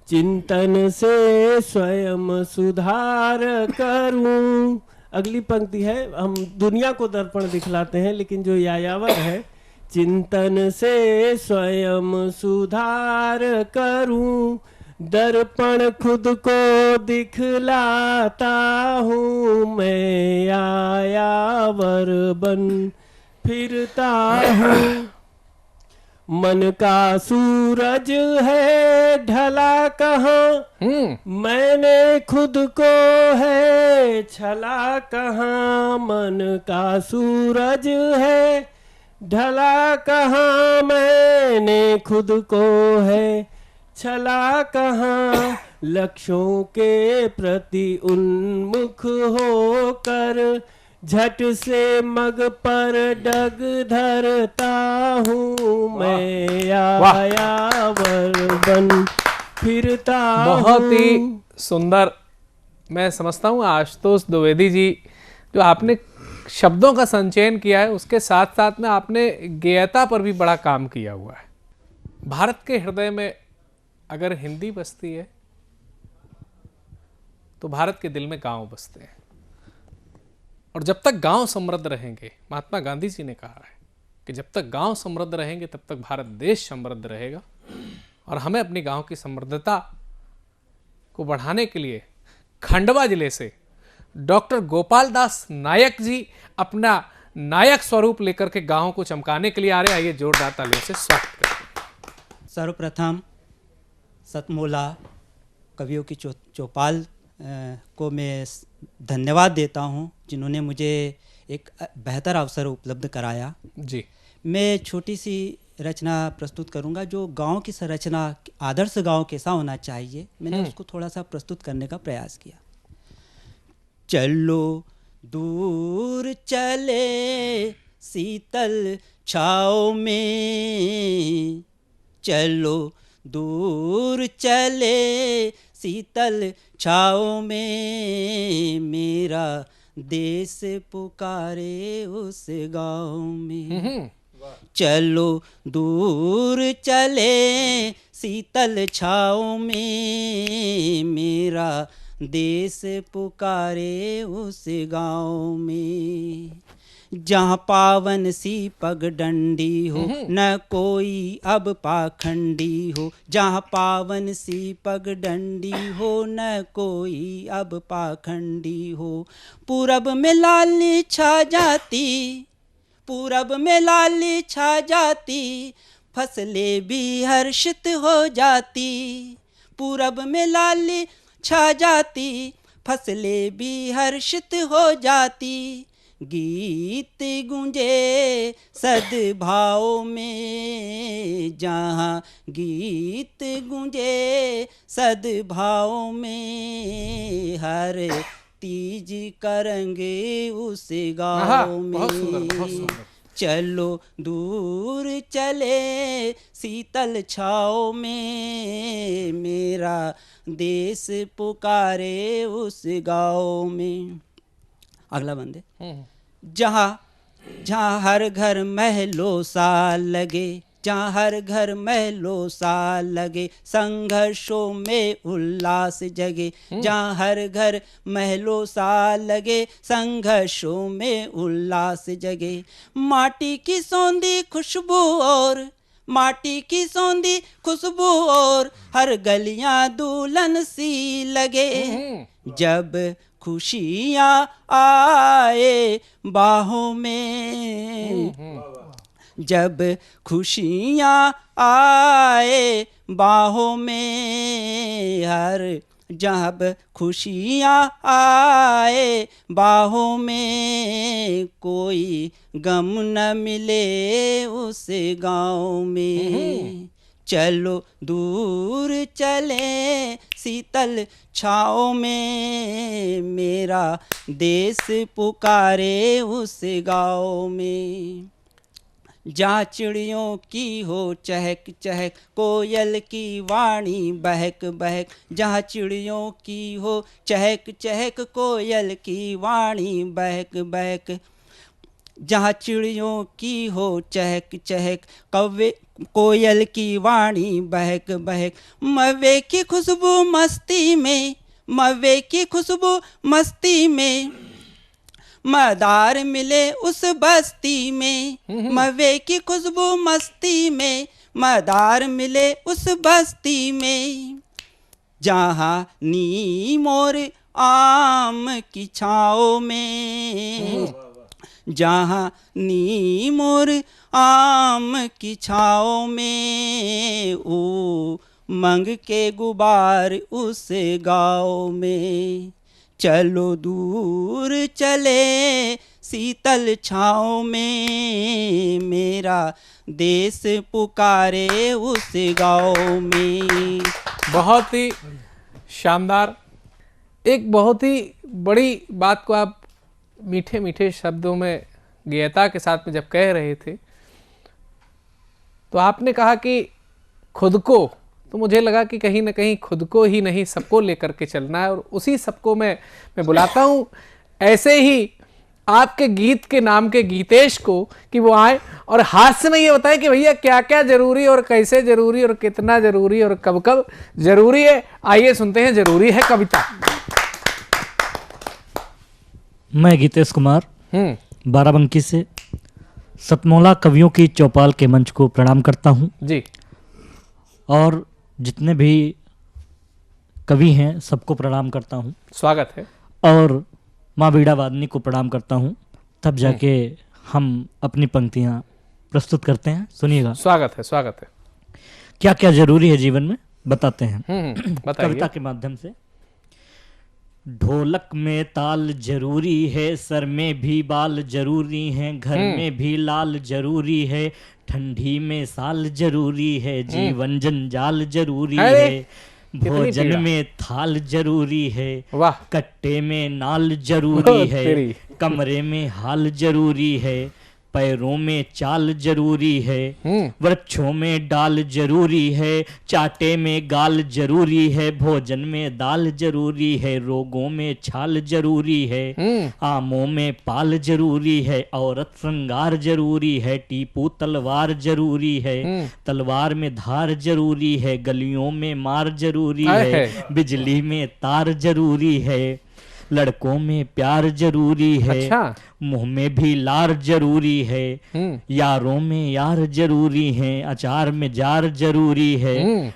चिंतन से स्वयं सुधार करूं। अगली पंक्ति है, हम दुनिया को दर्पण दिखलाते हैं, लेकिन जो यायावर है, चिंतन से स्वयं सुधार करूं, दर्पण खुद को दिखलाता हूँ, मैं यायावर बन फिरता हूँ। मन का सूरज है ढला कहाँ, मैंने खुद को है छला कहाँ, मन का सूरज है ढला कहाँ, मैंने खुद को है छला कहाँ, लक्ष्यों के प्रति उन्मुख होकर झट से मग पर डग धरता हूँ, मैं यायावर बन फिरता हूँ। बहुत ही सुंदर। मैं समझता हूँ आशुतोष द्विवेदी जी, जो आपने शब्दों का संचयन किया है, उसके साथ साथ में आपने गेयता पर भी बड़ा काम किया हुआ है। भारत के हृदय में अगर हिंदी बसती है तो भारत के दिल में गांव बसते हैं, और जब तक गांव समृद्ध रहेंगे, महात्मा गांधी जी ने कहा है कि जब तक गांव समृद्ध रहेंगे तब तक भारत देश समृद्ध रहेगा, और हमें अपनी गांव की समृद्धता को बढ़ाने के लिए खंडवा जिले से डॉक्टर गोपाल दास नायक जी अपना नायक स्वरूप लेकर के गांव को चमकाने के लिए आ रहे हैं। आइए जोरदार तालियों से स्वागत करें। सर्वप्रथम सतमोला कवियों की चौपाल को मैं धन्यवाद देता हूं, जिन्होंने मुझे एक बेहतर अवसर उपलब्ध कराया। जी, मैं छोटी सी रचना प्रस्तुत करूंगा जो गांव की संरचना, आदर्श गांव कैसा होना चाहिए, मैंने उसको थोड़ा सा प्रस्तुत करने का प्रयास किया। चलो दूर चले शीतल छाँव में, चलो दूर चले शीतल छाँव में, मेरा देश पुकारे उस गाँव में। चलो दूर चले शीतल छाँव में, मेरा देश पुकारे उस गाँव में। जहाँ पावन सी पगडंडी हो, न कोई अब पाखंडी हो। जहाँ पावन सी पगडंडी हो, न कोई अब पाखंडी हो। पूरब में लाली छा जाती, पूरब में लाली छा जाती, फसलें भी हर्षित हो जाती। पूरब में लाली छा जाती, फसलें भी हर्षित हो जाती। गीत गूंजे सद्भाव में, जहाँ गीत गूंजे सद्भाव में, हर तीज करेंगे उस गाँव में। चलो दूर चले शीतल छाँव में, मेरा देश पुकारे उस गाँव में। अगला बंदे। जहाँ जहाँ हर घर महलों सा लगे, जहाँ हर घर महलों सा लगे, संघर्षों में उल्लास जगे। जहाँ हर घर महलों सा लगे, संघर्षों में उल्लास जगे। माटी की सौंधी खुशबू और, माटी की सौंधी खुशबू और, हर गलियां दुल्हन सी लगे। जब खुशियाँ आए बाहों में, जब खुशियाँ आए बाहों में, हर जब खुशियाँ आए बाहों में, कोई गम न मिले उस गाँव में। चलो दूर चले शीतल छाँव में, मेरा देश पुकारे उस गाँव में। जहाँ चिड़ियों की हो चहक चहक, कोयल की वाणी बहक बहक। जहाँ चिड़ियों की हो चहक चहक, कोयल की वाणी बहक बहक। जहाँ चिड़ियों की हो चहक चहक, कौवे कोयल की वाणी बहक बहक। मवे की खुशबू मस्ती में, मवे की खुशबू मस्ती में, मदार मिले उस बस्ती में। मवे की खुशबू मस्ती में, मदार मिले उस बस्ती में। जहाँ नीम और आम की छाँव में, जहाँ नीम और आम की छाँव में, ओ मंग के गुबार उस गाँव में। चलो दूर चले शीतल छाँव में, मेरा देश पुकारे उस गाँव में। बहुत ही शानदार, एक बहुत ही बड़ी बात को आप मीठे मीठे शब्दों में गीयता के साथ में जब कह रहे थे, तो आपने कहा कि खुद को, तो मुझे लगा कि कहीं ना कहीं खुद को ही नहीं सबको लेकर के चलना है, और उसी सबको मैं बुलाता हूं ऐसे ही आपके गीत के नाम के गीतेश को कि वो आए और हास्य में ये बताएं कि भैया क्या क्या जरूरी और कैसे जरूरी और कितना जरूरी और कब कब जरूरी है। आइए सुनते हैं जरूरी है कविता। मैं गीतेश कुमार बाराबंकी से सतमोला कवियों की चौपाल के मंच को प्रणाम करता हूं जी, और जितने भी कवि हैं सबको प्रणाम करता हूँ। स्वागत है। और माँ बीड़ा वादनी को प्रणाम करता हूँ। तब जाके हम अपनी पंक्तियाँ प्रस्तुत करते हैं, सुनिएगा। स्वागत है, स्वागत है। क्या क्या जरूरी है जीवन में बताते हैं बताइए। कविता के माध्यम से। ढोलक में ताल जरूरी है, सर में भी बाल जरूरी हैं, घर में भी लाल जरूरी है, ठंडी में साल जरूरी है, जीवन जंजाल जरूरी है, भोजन में थाल जरूरी है, कट्टे में नाल जरूरी है, कमरे में हाल जरूरी है, पैरों में चाल जरूरी है, वृक्षों में डाल जरूरी है, चाटे में गाल जरूरी है, भोजन में दाल जरूरी है, रोगों में छाल जरूरी है, आमों में पाल जरूरी है, औरत श्रृंगार जरूरी है, टीपू तलवार जरूरी है, तलवार में धार जरूरी है, गलियों में मार जरूरी है, बिजली में तार जरूरी है, लड़कों में प्यार जरूरी है, मुंह में भी लार जरूरी है, यारों में यार जरूरी है, अचार में जार जरूरी है,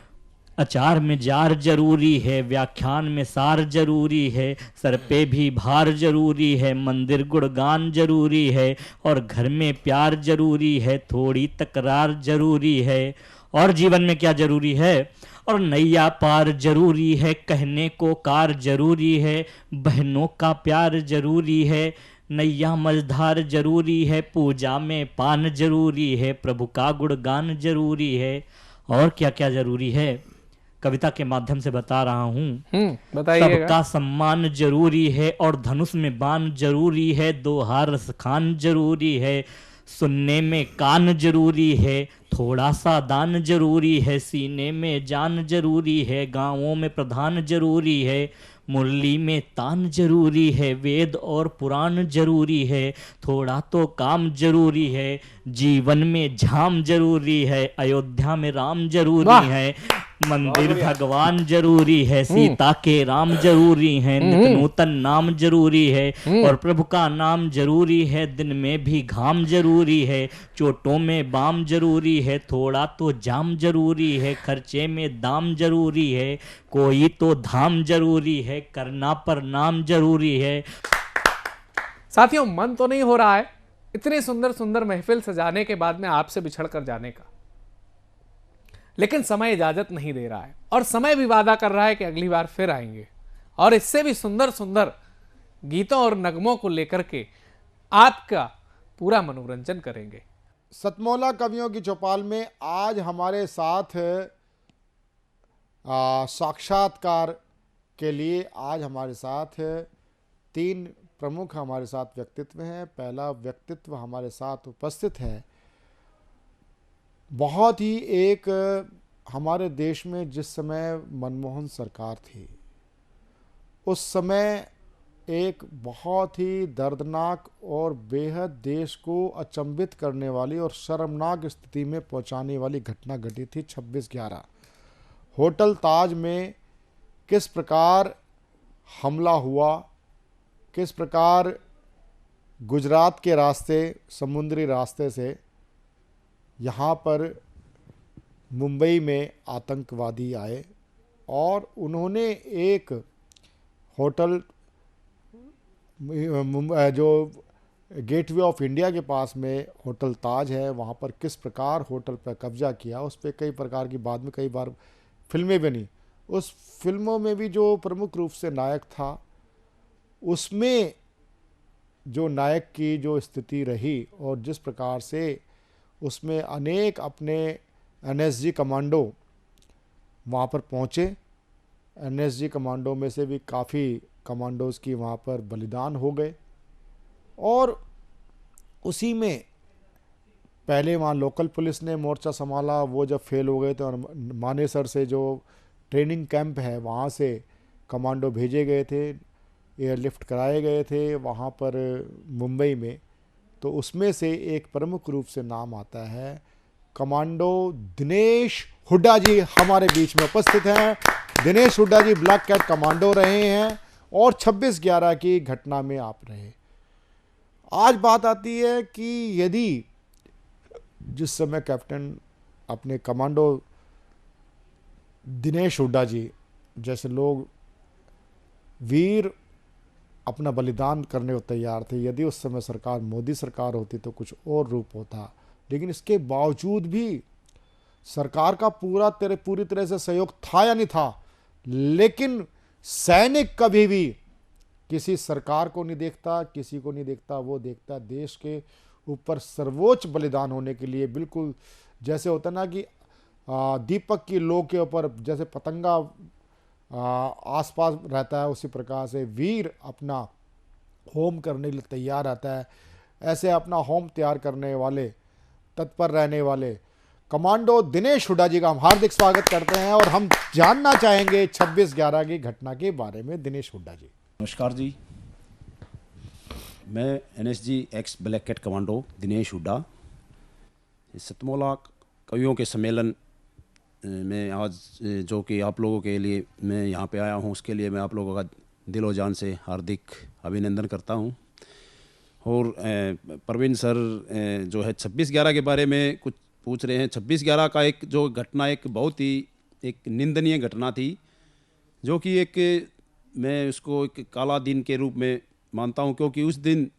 अचार में जार जरूरी है, व्याख्यान में सार जरूरी है, सर पे भी भार जरूरी है, मंदिर गुणगान जरूरी है, और घर में प्यार जरूरी है, थोड़ी तकरार जरूरी है। और जीवन में क्या जरूरी है? और नैया पार जरूरी है, कहने को कार जरूरी है, बहनों का प्यार जरूरी है, नैया मझधार जरूरी है, पूजा में पान जरूरी है, प्रभु का गुणगान जरूरी है। और क्या क्या जरूरी है कविता के माध्यम से बता रहा हूँ। सबका सम्मान जरूरी है, और धनुष में बाण जरूरी है, दोहा रस खान जरूरी है, सुनने में कान जरूरी है, थोड़ा सा दान जरूरी है, सीने में जान जरूरी है, गांवों में प्रधान जरूरी है, मुरली में तान जरूरी है, वेद और पुराण जरूरी है, थोड़ा तो काम जरूरी है, जीवन में झाम जरूरी है, अयोध्या में राम जरूरी है, मंदिर भगवान जरूरी है, सीता के राम जरूरी है, नित नूतन नाम जरूरी है, और प्रभु का नाम जरूरी है, दिन में भी घाम जरूरी है, चोटों में बाम जरूरी है, थोड़ा तो जाम जरूरी है, खर्चे में दाम जरूरी है, कोई तो धाम जरूरी है, करना पर नाम जरूरी है। साथियों, मन तो नहीं हो रहा है इतनी सुंदर सुंदर महफिल सजाने के बाद में आपसे बिछड़ कर जाने का, लेकिन समय इजाजत नहीं दे रहा है, और समय भी वादा कर रहा है कि अगली बार फिर आएंगे और इससे भी सुंदर सुंदर गीतों और नगमों को लेकर के आपका पूरा मनोरंजन करेंगे। सतमौला कवियों की चौपाल में आज हमारे साथ साक्षात्कार के लिए आज हमारे साथ 3 प्रमुख हमारे साथ व्यक्तित्व हैं। पहला व्यक्तित्व हमारे साथ उपस्थित है, बहुत ही एक हमारे देश में जिस समय मनमोहन सरकार थी, उस समय एक बहुत ही दर्दनाक और बेहद देश को अचंभित करने वाली और शर्मनाक स्थिति में पहुंचाने वाली घटना घटी थी 26/11। होटल ताज में किस प्रकार हमला हुआ, किस प्रकार गुजरात के रास्ते, समुद्री रास्ते से यहाँ पर मुंबई में आतंकवादी आए और उन्होंने एक होटल जो गेटवे ऑफ इंडिया के पास में होटल ताज है, वहाँ पर किस प्रकार होटल पर कब्जा किया, उस पर कई प्रकार की बाद में कई बार फिल्में बनी। उस फिल्मों में भी जो प्रमुख रूप से नायक था, उसमें जो नायक की जो स्थिति रही और जिस प्रकार से उसमें अनेक अपने एनएसजी कमांडो वहाँ पर पहुँचे, एनएसजी कमांडो में से भी काफ़ी कमांडोज़ की वहाँ पर बलिदान हो गए, और उसी में पहले वहाँ लोकल पुलिस ने मोर्चा संभाला। वो जब फेल हो गए तो मानेसर से जो ट्रेनिंग कैंप है वहाँ से कमांडो भेजे गए थे, एयरलिफ्ट कराए गए थे वहाँ पर मुंबई में। तो उसमें से एक प्रमुख रूप से नाम आता है कमांडो दिनेश हुड्डा जी हमारे बीच में उपस्थित हैं। दिनेश हुड्डा जी ब्लैक कैट कमांडो रहे हैं और 26/11 की घटना में आप रहे। आज बात आती है कि यदि जिस समय कैप्टन अपने कमांडो दिनेश हुड्डा जी जैसे लोग वीर अपना बलिदान करने को तैयार थे। यदि उस समय सरकार मोदी सरकार होती तो कुछ और रूप होता, लेकिन इसके बावजूद भी सरकार का पूरी तरह से सहयोग था या नहीं था, लेकिन सैनिक कभी भी किसी सरकार को नहीं देखता, किसी को नहीं देखता, वो देखता देश के ऊपर सर्वोच्च बलिदान होने के लिए। बिल्कुल जैसे होता ना कि दीपक की लो के ऊपर जैसे पतंगा आसपास रहता है, उसी प्रकार से वीर अपना होम करने के लिए तैयार रहता है। ऐसे अपना होम तैयार करने वाले, तत्पर रहने वाले कमांडो दिनेश हुड्डा जी का हम हार्दिक स्वागत करते हैं और हम जानना चाहेंगे 26/11 की घटना के बारे में। दिनेश हुड्डा जी। नमस्कार जी, मैं NSG ex black cat commando Dinesh Hooda सतमोला कवियों के सम्मेलन में आज जो कि आप लोगों के लिए मैं यहाँ पे आया हूँ, उसके लिए मैं आप लोगों का दिलो जान से हार्दिक अभिनंदन करता हूँ। और प्रवीण सर जो है 26/11 के बारे में कुछ पूछ रहे हैं। 26/11 का एक जो घटना एक बहुत ही एक निंदनीय घटना थी, जो कि एक मैं उसको एक काला दिन के रूप में मानता हूँ, क्योंकि उस दिन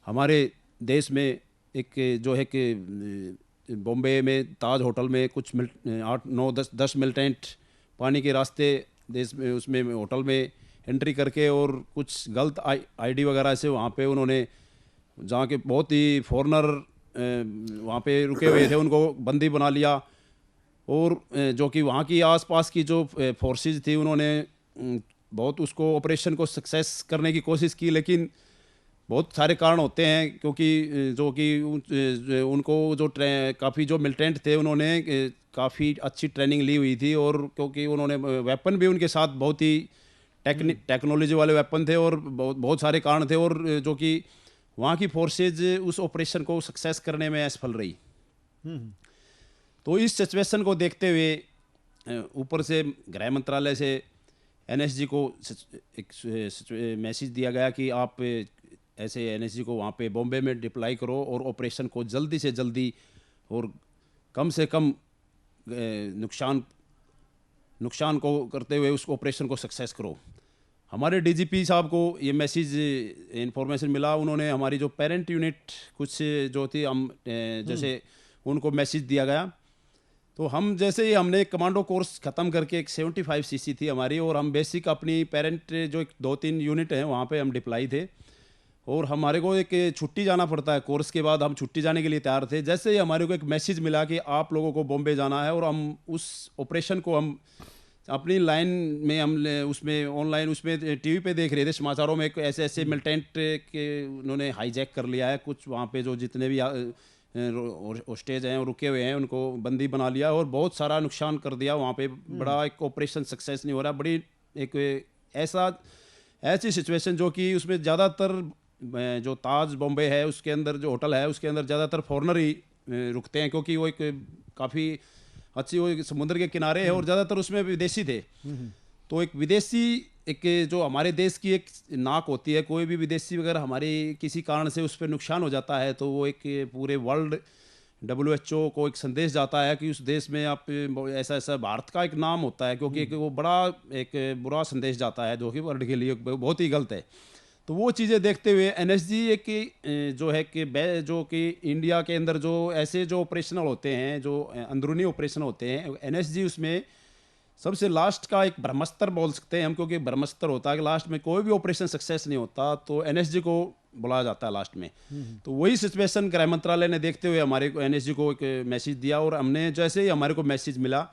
हमारे देश में एक जो है कि बॉम्बे में ताज होटल में कुछ 8, 9, 10 मिलिटेंट पानी के रास्ते देश में उसमें होटल में एंट्री करके और कुछ गलत आईडी वगैरह से वहाँ पे उन्होंने, जहाँ के बहुत ही फॉरेनर वहाँ पे रुके हुए थे, उनको बंदी बना लिया। और जो कि वहाँ की आसपास की जो फोर्सेस थी उन्होंने बहुत उसको ऑपरेशन को सक्सेस करने की कोशिश की, लेकिन बहुत सारे कारण होते हैं, क्योंकि जो कि उनको जो काफ़ी जो मिलिटेंट थे उन्होंने काफ़ी अच्छी ट्रेनिंग ली हुई थी, और क्योंकि उन्होंने वेपन भी उनके साथ बहुत ही टेक्नोलॉजी वाले वेपन थे और बहुत सारे कारण थे, और जो कि वहाँ की फोर्सेज उस ऑपरेशन को सक्सेस करने में असफल रही। तो इस सिचुएशन को देखते हुए ऊपर से गृह मंत्रालय से NSG को एक मैसेज दिया गया कि आप ऐसे NSG को वहाँ पे बॉम्बे में डिप्लॉय करो और ऑपरेशन को जल्दी से जल्दी और कम से कम नुकसान को करते हुए उस ऑपरेशन को सक्सेस करो। हमारे DGP साहब को ये मैसेज इन्फॉर्मेशन मिला, उन्होंने हमारी जो पेरेंट यूनिट कुछ जो थी हम जैसे उनको मैसेज दिया गया, तो हम जैसे ही हमने कमांडो कोर्स ख़त्म करके एक 75 CC थी हमारी, और हम बेसिक अपनी पेरेंट जो एक 2-3 यूनिट हैं वहाँ पे हम डिप्लॉय थे, और हमारे को एक छुट्टी जाना पड़ता है। कोर्स के बाद हम छुट्टी जाने के लिए तैयार थे। जैसे ही हमारे को एक मैसेज मिला कि आप लोगों को बॉम्बे जाना है, और हम उस ऑपरेशन को हम अपनी लाइन में हम उसमें ऑनलाइन उसमें TV पे देख रहे थे समाचारों में, ऐसे मिलिटेंट के उन्होंने हाईजैक कर लिया है, कुछ वहाँ पे जो जितने भी होस्टेज हैं रुके हुए हैं उनको बंदी बना लिया और बहुत सारा नुकसान कर दिया वहाँ पे। बड़ा एक ऑपरेशन सक्सेस नहीं हो रहा, बड़ी एक ऐसी सिचुएशन जो कि उसमें ज़्यादातर जो ताज बॉम्बे है उसके अंदर जो होटल है उसके अंदर ज़्यादातर फॉरेनर ही रुकते हैं, क्योंकि वो एक काफ़ी अच्छी वो समुद्र के किनारे है और ज़्यादातर उसमें विदेशी थे। तो एक विदेशी एक जो हमारे देश की एक नाक होती है, कोई भी विदेशी अगर हमारे किसी कारण से उस पर नुकसान हो जाता है तो वो एक पूरे वर्ल्ड WHO को एक संदेश जाता है कि उस देश में आप ऐसा भारत का एक नाम होता है, क्योंकि एक वो बड़ा एक बुरा संदेश जाता है जो कि वर्ल्ड के लिए बहुत ही गलत है। तो वो चीज़ें देखते हुए NSG एक जो है कि जो कि इंडिया के अंदर जो ऐसे जो ऑपरेशनल होते हैं, जो अंदरूनी ऑपरेशन होते हैं, NSG उसमें सबसे लास्ट का एक ब्रह्मास्त्र बोल सकते हैं हम, क्योंकि ब्रह्मास्त्र होता है कि लास्ट में कोई भी ऑपरेशन सक्सेस नहीं होता तो NSG को बुलाया जाता है लास्ट में। तो वही सिचुएशन गृह मंत्रालय ने देखते हुए हमारे को NSG को एक मैसेज दिया, और हमने जैसे ही हमारे को मैसेज मिला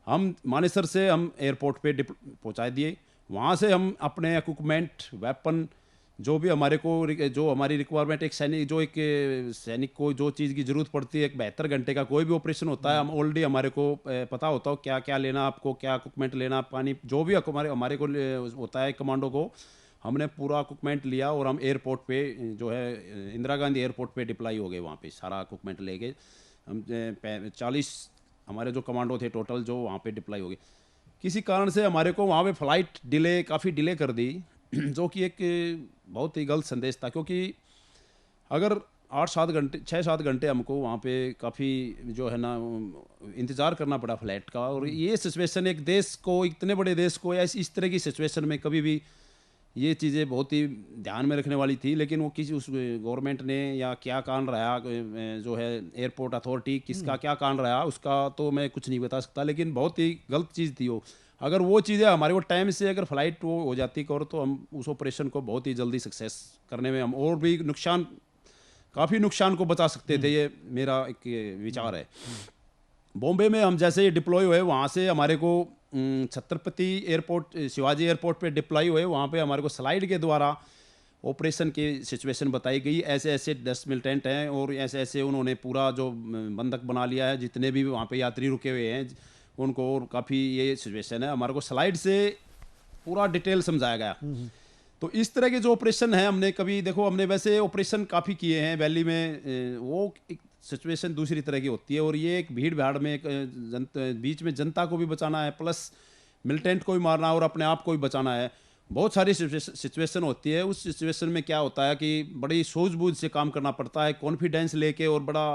हम मानेसर से हम एयरपोर्ट पे पहुँचा दिए। वहाँ से हम अपने इक्विपमेंट वेपन जो भी हमारे को जो हमारी रिक्वायरमेंट एक सैनिक को जो चीज़ की ज़रूरत पड़ती है, एक 72 घंटे का कोई भी ऑपरेशन होता है, हम ऑलरेडी हमारे को पता होता हो क्या क्या लेना, आपको क्या इक्विपमेंट लेना, पानी जो भी हमारे को होता है कमांडो को, हमने पूरा इक्विपमेंट लिया और हम एयरपोर्ट पे जो है इंदिरा गांधी एयरपोर्ट पे डिप्लॉय हो गए। वहाँ पे सारा इक्विपमेंट लेके हम 40 हमारे जो कमांडो थे टोटल जो वहाँ पे डिप्लॉय हो गए। किसी कारण से हमारे को वहाँ पे फ्लाइट काफ़ी डिले कर दी, जो कि एक बहुत ही गलत संदेश था, क्योंकि अगर 6-7 घंटे हमको वहाँ पे काफ़ी जो है ना इंतज़ार करना पड़ा फ्लाइट का। और ये सिचुएशन एक देश को, इतने बड़े देश को इस तरह की सिचुएशन में कभी भी ये चीज़ें बहुत ही ध्यान में रखने वाली थी, लेकिन वो किसी उस गवर्नमेंट ने या क्या कान रहा जो है एयरपोर्ट अथॉरिटी किसका क्या कान रहा उसका तो मैं कुछ नहीं बता सकता, लेकिन बहुत ही गलत चीज़ थी वो। अगर वो चीज़ें हमारे को टाइम से अगर फ्लाइट वो हो जाती कवर तो हम उस ऑपरेशन को बहुत ही जल्दी सक्सेस करने में हम और भी काफ़ी नुकसान को बचा सकते थे। ये मेरा एक विचार है। बॉम्बे में हम जैसे ही डिप्लॉय हुए वहाँ से हमारे को छत्रपति एयरपोर्ट, शिवाजी एयरपोर्ट पे डिप्लॉय हुए, वहाँ पे हमारे को स्लाइड के द्वारा ऑपरेशन की सिचुएशन बताई गई। ऐसे ऐसे 10 मिलिटेंट हैं और ऐसे ऐसे उन्होंने पूरा जो बंधक बना लिया है, जितने भी वहाँ पे यात्री रुके हुए हैं उनको, और काफ़ी ये सिचुएशन है। हमारे को स्लाइड से पूरा डिटेल समझाया गया। तो इस तरह के जो ऑपरेशन है हमने कभी देखो, हमने वैसे ऑपरेशन काफ़ी किए हैं वैली में, वो एक सिचुएशन दूसरी तरह की होती है। और ये एक भीड़ भाड़ में बीच में जनता को भी बचाना है, प्लस मिलिटेंट को भी मारना और अपने आप को भी बचाना है। बहुत सारी सिचुएशन होती है। उस सिचुएशन में क्या होता है कि बड़ी सूझबूझ से काम करना पड़ता है, कॉन्फिडेंस लेके, और बड़ा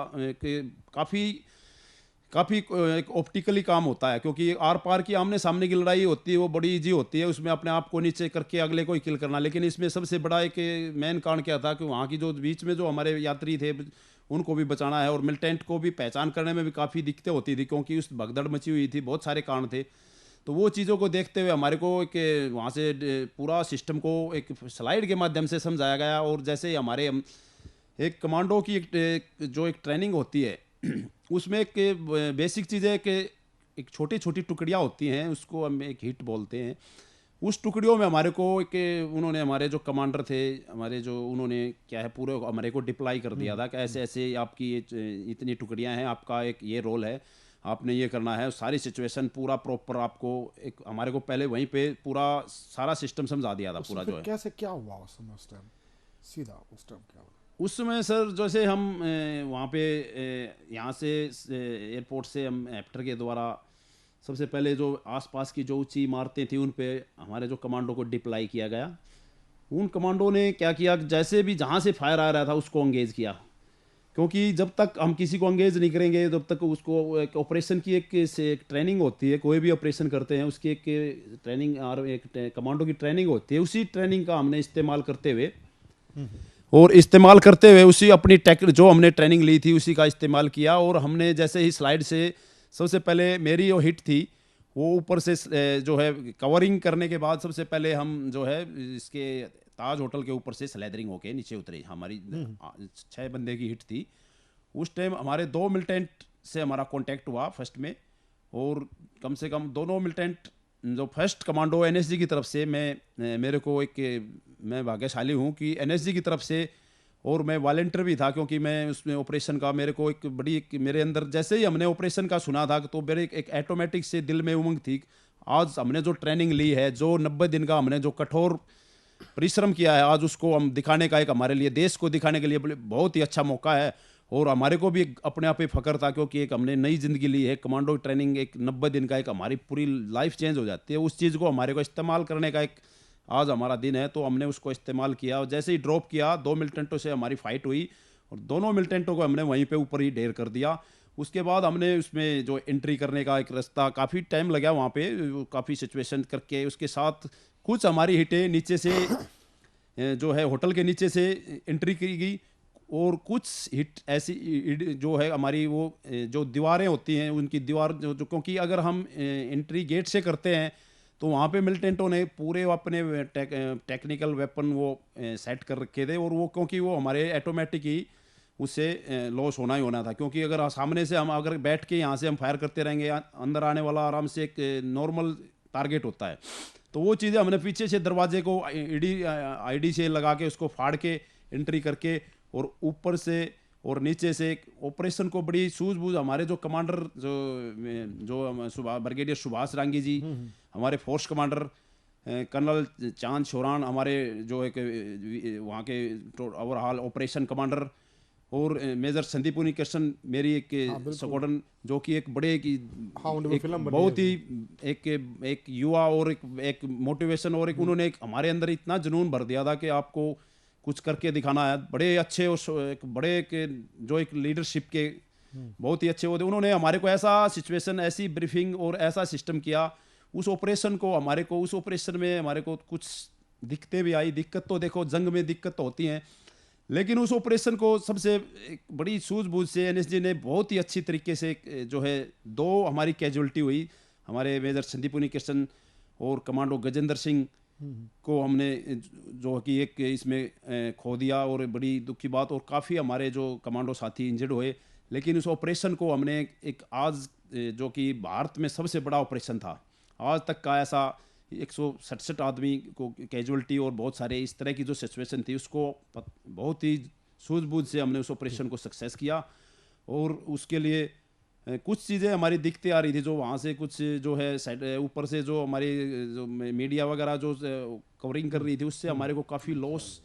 काफ़ी एक ऑप्टिकली काम होता है, क्योंकि आर पार की आमने सामने की लड़ाई होती है वो बड़ी इजी होती है, उसमें अपने आप को नीचे करके अगले को ही किल करना। लेकिन इसमें सबसे बड़ा एक मेन कारण क्या था कि वहाँ की जो बीच में जो हमारे यात्री थे उनको भी बचाना है, और मिलिटेंट को भी पहचान करने में भी काफ़ी दिक्कतें होती थी, क्योंकि उस भगदड़ मची हुई थी, बहुत सारे कारण थे। तो वो चीज़ों को देखते हुए हमारे को एक वहाँ से पूरा सिस्टम को एक स्लाइड के माध्यम से समझाया गया। और जैसे ही हमारे एक कमांडो की जो एक ट्रेनिंग होती है उसमें एक बेसिक चीज़ है कि एक छोटी छोटी टुकड़ियाँ होती हैं, उसको हम एक हिट बोलते हैं। उस टुकड़ियों में हमारे को उन्होंने हमारे जो कमांडर थे हमारे जो उन्होंने क्या है पूरे हमारे को डिप्लॉय कर दिया था कि ऐसे ऐसे आपकी ये इतनी टुकड़ियाँ हैं, आपका एक ये रोल है, आपने ये करना है। सारी सिचुएशन पूरा प्रॉपर आपको एक हमारे को पहले वहीं पे पूरा सारा सिस्टम समझा दिया था पूरा जो है। कैसे क्या हुआ उस समय, उस टाइम सीधा उस टाइम क्या हुआ उस समय सर? जैसे हम वहाँ पे यहाँ से एयरपोर्ट से हम हेप्टर के द्वारा सबसे पहले जो आसपास की जो ऊंची इमारतें थी उन पे हमारे जो कमांडो को डिप्लॉय किया गया। उन कमांडो ने क्या किया, जैसे भी जहाँ से फायर आ रहा था उसको एंगेज किया, क्योंकि जब तक हम किसी को एंगेज नहीं करेंगे तब तक उसको एक ऑपरेशन की एक ट्रेनिंग होती है। कोई भी ऑपरेशन करते हैं उसकी एक ट्रेनिंग और एक कमांडो की ट्रेनिंग होती है। उसी ट्रेनिंग का हमने इस्तेमाल करते हुए उसी अपनी जो हमने ट्रेनिंग ली थी उसी का इस्तेमाल किया। और हमने जैसे ही स्लाइड से सबसे पहले मेरी जो हिट थी वो ऊपर से जो है कवरिंग करने के बाद सबसे पहले हम जो है इसके ताज होटल के ऊपर से स्लैदरिंग होके नीचे उतरे। हमारी 6 बंदे की हिट थी। उस टाइम हमारे 2 मिलिटेंट से हमारा कांटेक्ट हुआ फर्स्ट में, और कम से कम दोनों मिलिटेंट जो फर्स्ट कमांडो एनएसजी की तरफ से मेरे को मैं भाग्यशाली हूँ कि एनएसजी की तरफ से, और मैं वॉलंटियर भी था क्योंकि मैं उसमें ऑपरेशन का मेरे को मेरे अंदर जैसे ही हमने ऑपरेशन का सुना था तो मेरे एक ऑटोमेटिक से दिल में उमंग थी। आज हमने जो ट्रेनिंग ली है, जो 90 दिन का हमने जो कठोर परिश्रम किया है, आज उसको हम दिखाने का एक हमारे लिए देश को दिखाने के लिए बहुत ही अच्छा मौका है। और हमारे को भी अपने आप ही फख्र था क्योंकि एक हमने नई ज़िंदगी ली है। कमांडो ट्रेनिंग एक 90 दिन का एक हमारी पूरी लाइफ चेंज हो जाती है। उस चीज़ को हमारे को इस्तेमाल करने का एक आज हमारा दिन है, तो हमने उसको इस्तेमाल किया। और जैसे ही ड्रॉप किया 2 मिलिटेंटों से हमारी फाइट हुई और दोनों मिलिटेंटों को हमने वहीं पे ऊपर ही ढेर कर दिया। उसके बाद हमने उसमें जो एंट्री करने का एक रास्ता काफ़ी टाइम लगा वहाँ पे, काफ़ी सिचुएशन करके उसके साथ कुछ हमारी हिटें नीचे से जो है होटल के नीचे से एंट्री की गई, और कुछ हिट ऐसी जो है हमारी वो जो दीवारें होती हैं उनकी दीवार जो क्योंकि अगर हम एंट्री गेट से करते हैं तो वहाँ पे मिलिटेंटों ने पूरे अपने टेक्निकल वेपन वो सेट कर रखे थे, और वो क्योंकि वो हमारे ऑटोमेटिक ही उससे लॉस होना ही होना था। क्योंकि अगर सामने से हम अगर बैठ के यहाँ से हम फायर करते रहेंगे, अंदर आने वाला आराम से एक नॉर्मल टारगेट होता है। तो वो चीज़ें हमने पीछे से दरवाजे को आईडी से लगा के उसको फाड़ के एंट्री करके, और ऊपर से और नीचे से एक ऑपरेशन को बड़ी सूझबूझ हमारे जो कमांडर जो ब्रिगेडियर सुभाष रांगी जी, हमारे फोर्स कमांडर कर्नल चांद शोरान, हमारे जो एक वहाँ के ओवरऑल ऑपरेशन कमांडर, और मेजर संदीप उनिकृष्ण मेरी एक स्क्वाड्रन जो कि एक बड़े की बहुत ही एक युवा और एक मोटिवेशन, और एक उन्होंने हमारे अंदर इतना जुनून भर दिया था कि आपको कुछ करके दिखाना है। बड़े अच्छे एक बड़े के जो एक लीडरशिप के बहुत ही अच्छे होते, उन्होंने हमारे को ऐसा सिचुएशन, ऐसी ब्रीफिंग और ऐसा सिस्टम किया उस ऑपरेशन को। उस ऑपरेशन में हमारे को कुछ दिक्कतें भी आई। दिक्कत तो देखो जंग में दिक्कत तो होती हैं, लेकिन उस ऑपरेशन को सबसे एक बड़ी सूझबूझ से एनएसजी ने बहुत ही अच्छी तरीके से जो है 2 हमारी कैजुअलिटी हुई। हमारे मेजर संदीप उनिकृष्णन और कमांडो गजेंद्र सिंह को हमने जो कि एक इसमें खो दिया, और बड़ी दुख की बात। और काफ़ी हमारे जो कमांडो साथी इंजर्ड हुए, लेकिन उस ऑपरेशन को हमने एक आज जो कि भारत में सबसे बड़ा ऑपरेशन था आज तक का, ऐसा 167 आदमी को कैजुअलिटी और बहुत सारे इस तरह की जो सिचुएशन थी उसको बहुत ही सूझबूझ से हमने उस ऑपरेशन को सक्सेस किया। और उसके लिए कुछ चीज़ें हमारी दिखती आ रही थी, जो वहाँ से कुछ जो है ऊपर से जो हमारी जो मीडिया वगैरह जो कवरिंग कर रही थी उससे हमारे को काफ़ी लॉस,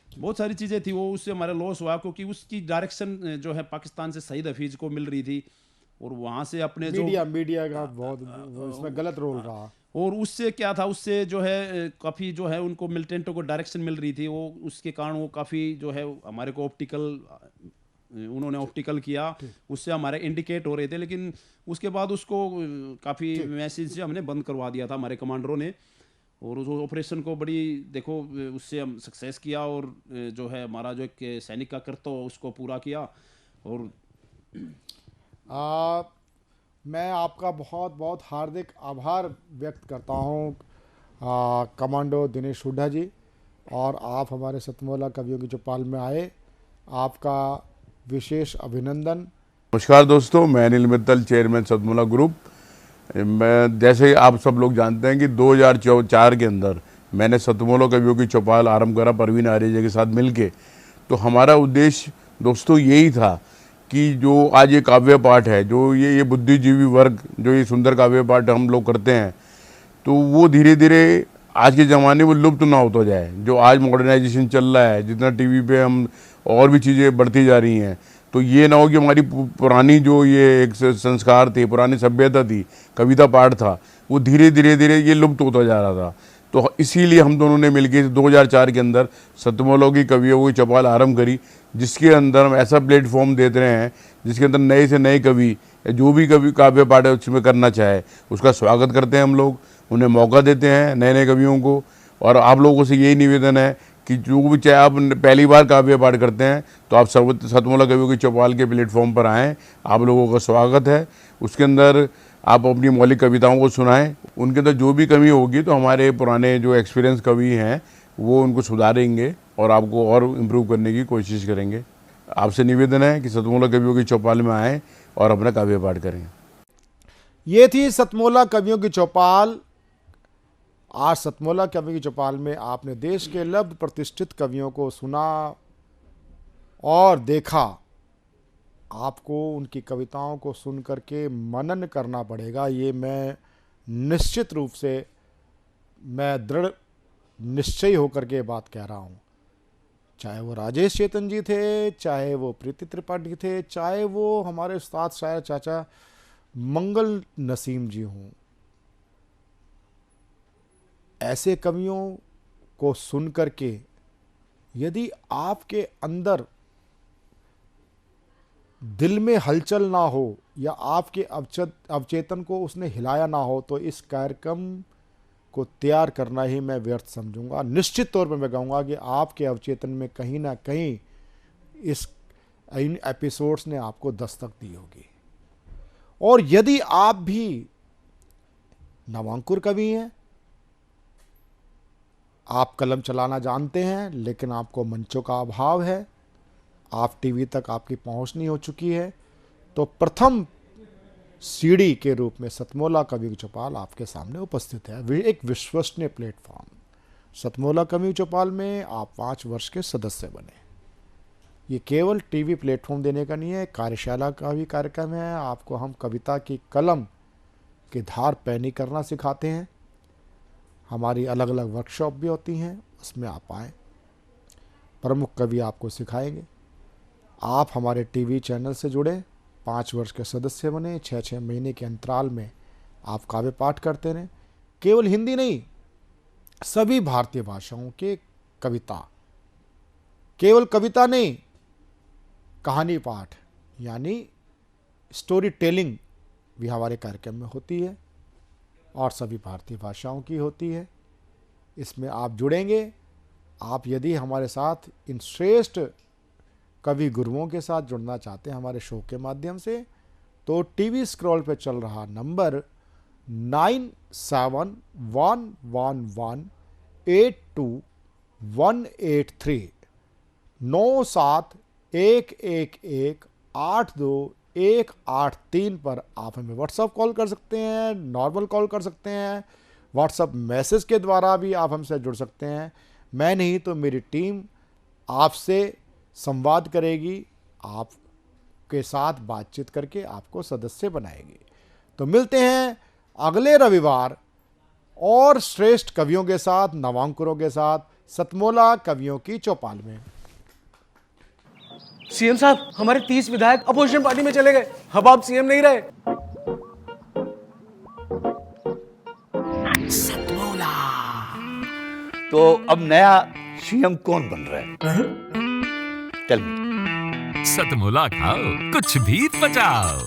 बहुत सारी चीज़ें थी वो उससे हमारा लॉस हुआ, क्योंकि उसकी डायरेक्शन जो है पाकिस्तान से शहीद हफीज़ को मिल रही थी, और वहाँ से अपने मीडिया का बहुत इसमें गलत रोल रहा। और उससे क्या था, उससे जो है काफ़ी जो है उनको मिलिटेंटों को डायरेक्शन मिल रही थी, वो उसके कारण वो काफ़ी जो है हमारे को उन्होंने ऑप्टिकल किया, उससे हमारे इंडिकेट हो रहे थे। लेकिन उसके बाद उसको काफ़ी मैसेज से हमने बंद करवा दिया था हमारे कमांडरों ने, और उस ऑपरेशन को बड़ी देखो उससे हम सक्सेस किया, और जो है हमारा जो एक सैनिक का कर्तव्य उसको पूरा किया। और मैं आपका बहुत बहुत हार्दिक आभार व्यक्त करता हूँ कमांडो दिनेश हुड्डा जी, और आप हमारे सतमोला कवियों की चौपाल में आए, आपका विशेष अभिनंदन। नमस्कार दोस्तों, मैं अनिल मित्तल, चेयरमैन सतमोला ग्रुप। मैं जैसे आप सब लोग जानते हैं कि 2004 के अंदर मैंने सतमोला कवियों की चौपाल आरंभ करा परवीन आर्य के साथ मिलके। तो हमारा उद्देश्य दोस्तों यही था कि जो आज ये काव्य पाठ है, जो ये बुद्धिजीवी वर्ग जो ये सुंदर काव्य पाठ हम लोग करते हैं, तो वो धीरे धीरे आज के ज़माने में लुप्त ना होता जाए। जो आज मॉडर्नाइजेशन चल रहा है, जितना टीवी पे हम और भी चीज़ें बढ़ती जा रही हैं, तो ये ना हो कि हमारी पुरानी जो ये एक संस्कार थे, पुरानी सभ्यता थी, कविता पाठ था, वो धीरे धीरे ये लुप्त होता जा रहा था। तो इसीलिए हम दोनों ने मिलकर 2004 के अंदर सतमोला की कवियों की चौपाल आरंभ करी, जिसके अंदर हम ऐसा प्लेटफॉर्म देते रहे हैं जिसके अंदर नए से नए कवि जो भी कवि काव्य पाठ है उसमें करना चाहे उसका स्वागत करते हैं हम लोग, उन्हें मौका देते हैं नए नए कवियों को। और आप लोगों से यही निवेदन है कि जो भी चाहे आप पहली बार काव्य पाठ करते हैं तो आप सतमोला कवियों की चौपाल के प्लेटफॉर्म पर आएँ, आप लोगों का स्वागत है। उसके अंदर आप अपनी मौलिक कविताओं को सुनाएं, उनके अंदर जो भी कमी होगी तो हमारे पुराने जो एक्सपीरियंस कवि हैं वो उनको सुधारेंगे और आपको और इम्प्रूव करने की कोशिश करेंगे। आपसे निवेदन है कि सतमोला कवियों की चौपाल में आएँ और अपना काव्य पाठ करें। ये थी सतमोला कवियों की चौपाल। आज सतमोला कवियों की चौपाल में आपने देश के लब्ध प्रतिष्ठित कवियों को सुना और देखा। आपको उनकी कविताओं को सुन करके मनन करना पड़ेगा, ये मैं निश्चित रूप से मैं दृढ़ निश्चय होकर के बात कह रहा हूँ। चाहे वो राजेश चेतन जी थे, चाहे वो प्रीति त्रिपाठी थे, चाहे वो हमारे उस्ताद शायर चाचा मंगल नसीम जी हों, ऐसे कवियों को सुन करके यदि आपके अंदर दिल में हलचल ना हो या आपके अवचेतन को उसने हिलाया ना हो तो इस कार्यक्रम को तैयार करना ही मैं व्यर्थ समझूंगा। निश्चित तौर पर मैं कहूँगा कि आपके अवचेतन में कहीं ना कहीं इन एपिसोड्स ने आपको दस्तक दी होगी। और यदि आप भी नवांकुर कवि हैं, आप कलम चलाना जानते हैं लेकिन आपको मंचों का अभाव है, आप टीवी तक आपकी पहुंच नहीं हो चुकी है, तो प्रथम सीढ़ी के रूप में सतमोला कवि की चौपाल आपके सामने उपस्थित है। एक विश्वसनीय प्लेटफॉर्म। सतमोला कवि की चौपाल में आप 5 वर्ष के सदस्य बने। ये केवल टीवी प्लेटफॉर्म देने का नहीं है, कार्यशाला का भी कार्यक्रम है। आपको हम कविता की कलम की धार पैनी करना सिखाते हैं। हमारी अलग अलग वर्कशॉप भी होती हैं, उसमें आप आएँ। प्रमुख कवि आपको सिखाएंगे। आप हमारे टीवी चैनल से जुड़े, 5 वर्ष के सदस्य बने, 6-6 महीने के अंतराल में आप काव्य पाठ करते रहें। केवल हिंदी नहीं, सभी भारतीय भाषाओं के कविता केवल कविता नहीं, कहानी पाठ यानी स्टोरी टेलिंग भी हमारे कार्यक्रम में होती है और सभी भारतीय भाषाओं की होती है। इसमें आप जुड़ेंगे। आप यदि हमारे साथ इन श्रेष्ठ कवि गुरुओं के साथ जुड़ना चाहते हैं हमारे शो के माध्यम से, तो टीवी स्क्रॉल पे चल रहा नंबर 9711182183 9711182183 पर आप हमें व्हाट्सएप कॉल कर सकते हैं, नॉर्मल कॉल कर सकते हैं, व्हाट्सएप मैसेज के द्वारा भी आप हमसे जुड़ सकते हैं। मैं नहीं तो मेरी टीम आपसे संवाद करेगी, आपके साथ बातचीत करके आपको सदस्य बनाएगी। तो मिलते हैं अगले रविवार और श्रेष्ठ कवियों के साथ, नवांकुरों के साथ सतमोला कवियों की चौपाल में। सीएम साहब, हमारे 30 विधायक अपोजिशन पार्टी में चले गए। अब आप सीएम नहीं रहे। सतमोला। तो अब नया सीएम कौन बन रहा है? चल सतमोला खाओ, कुछ भी पचाओ।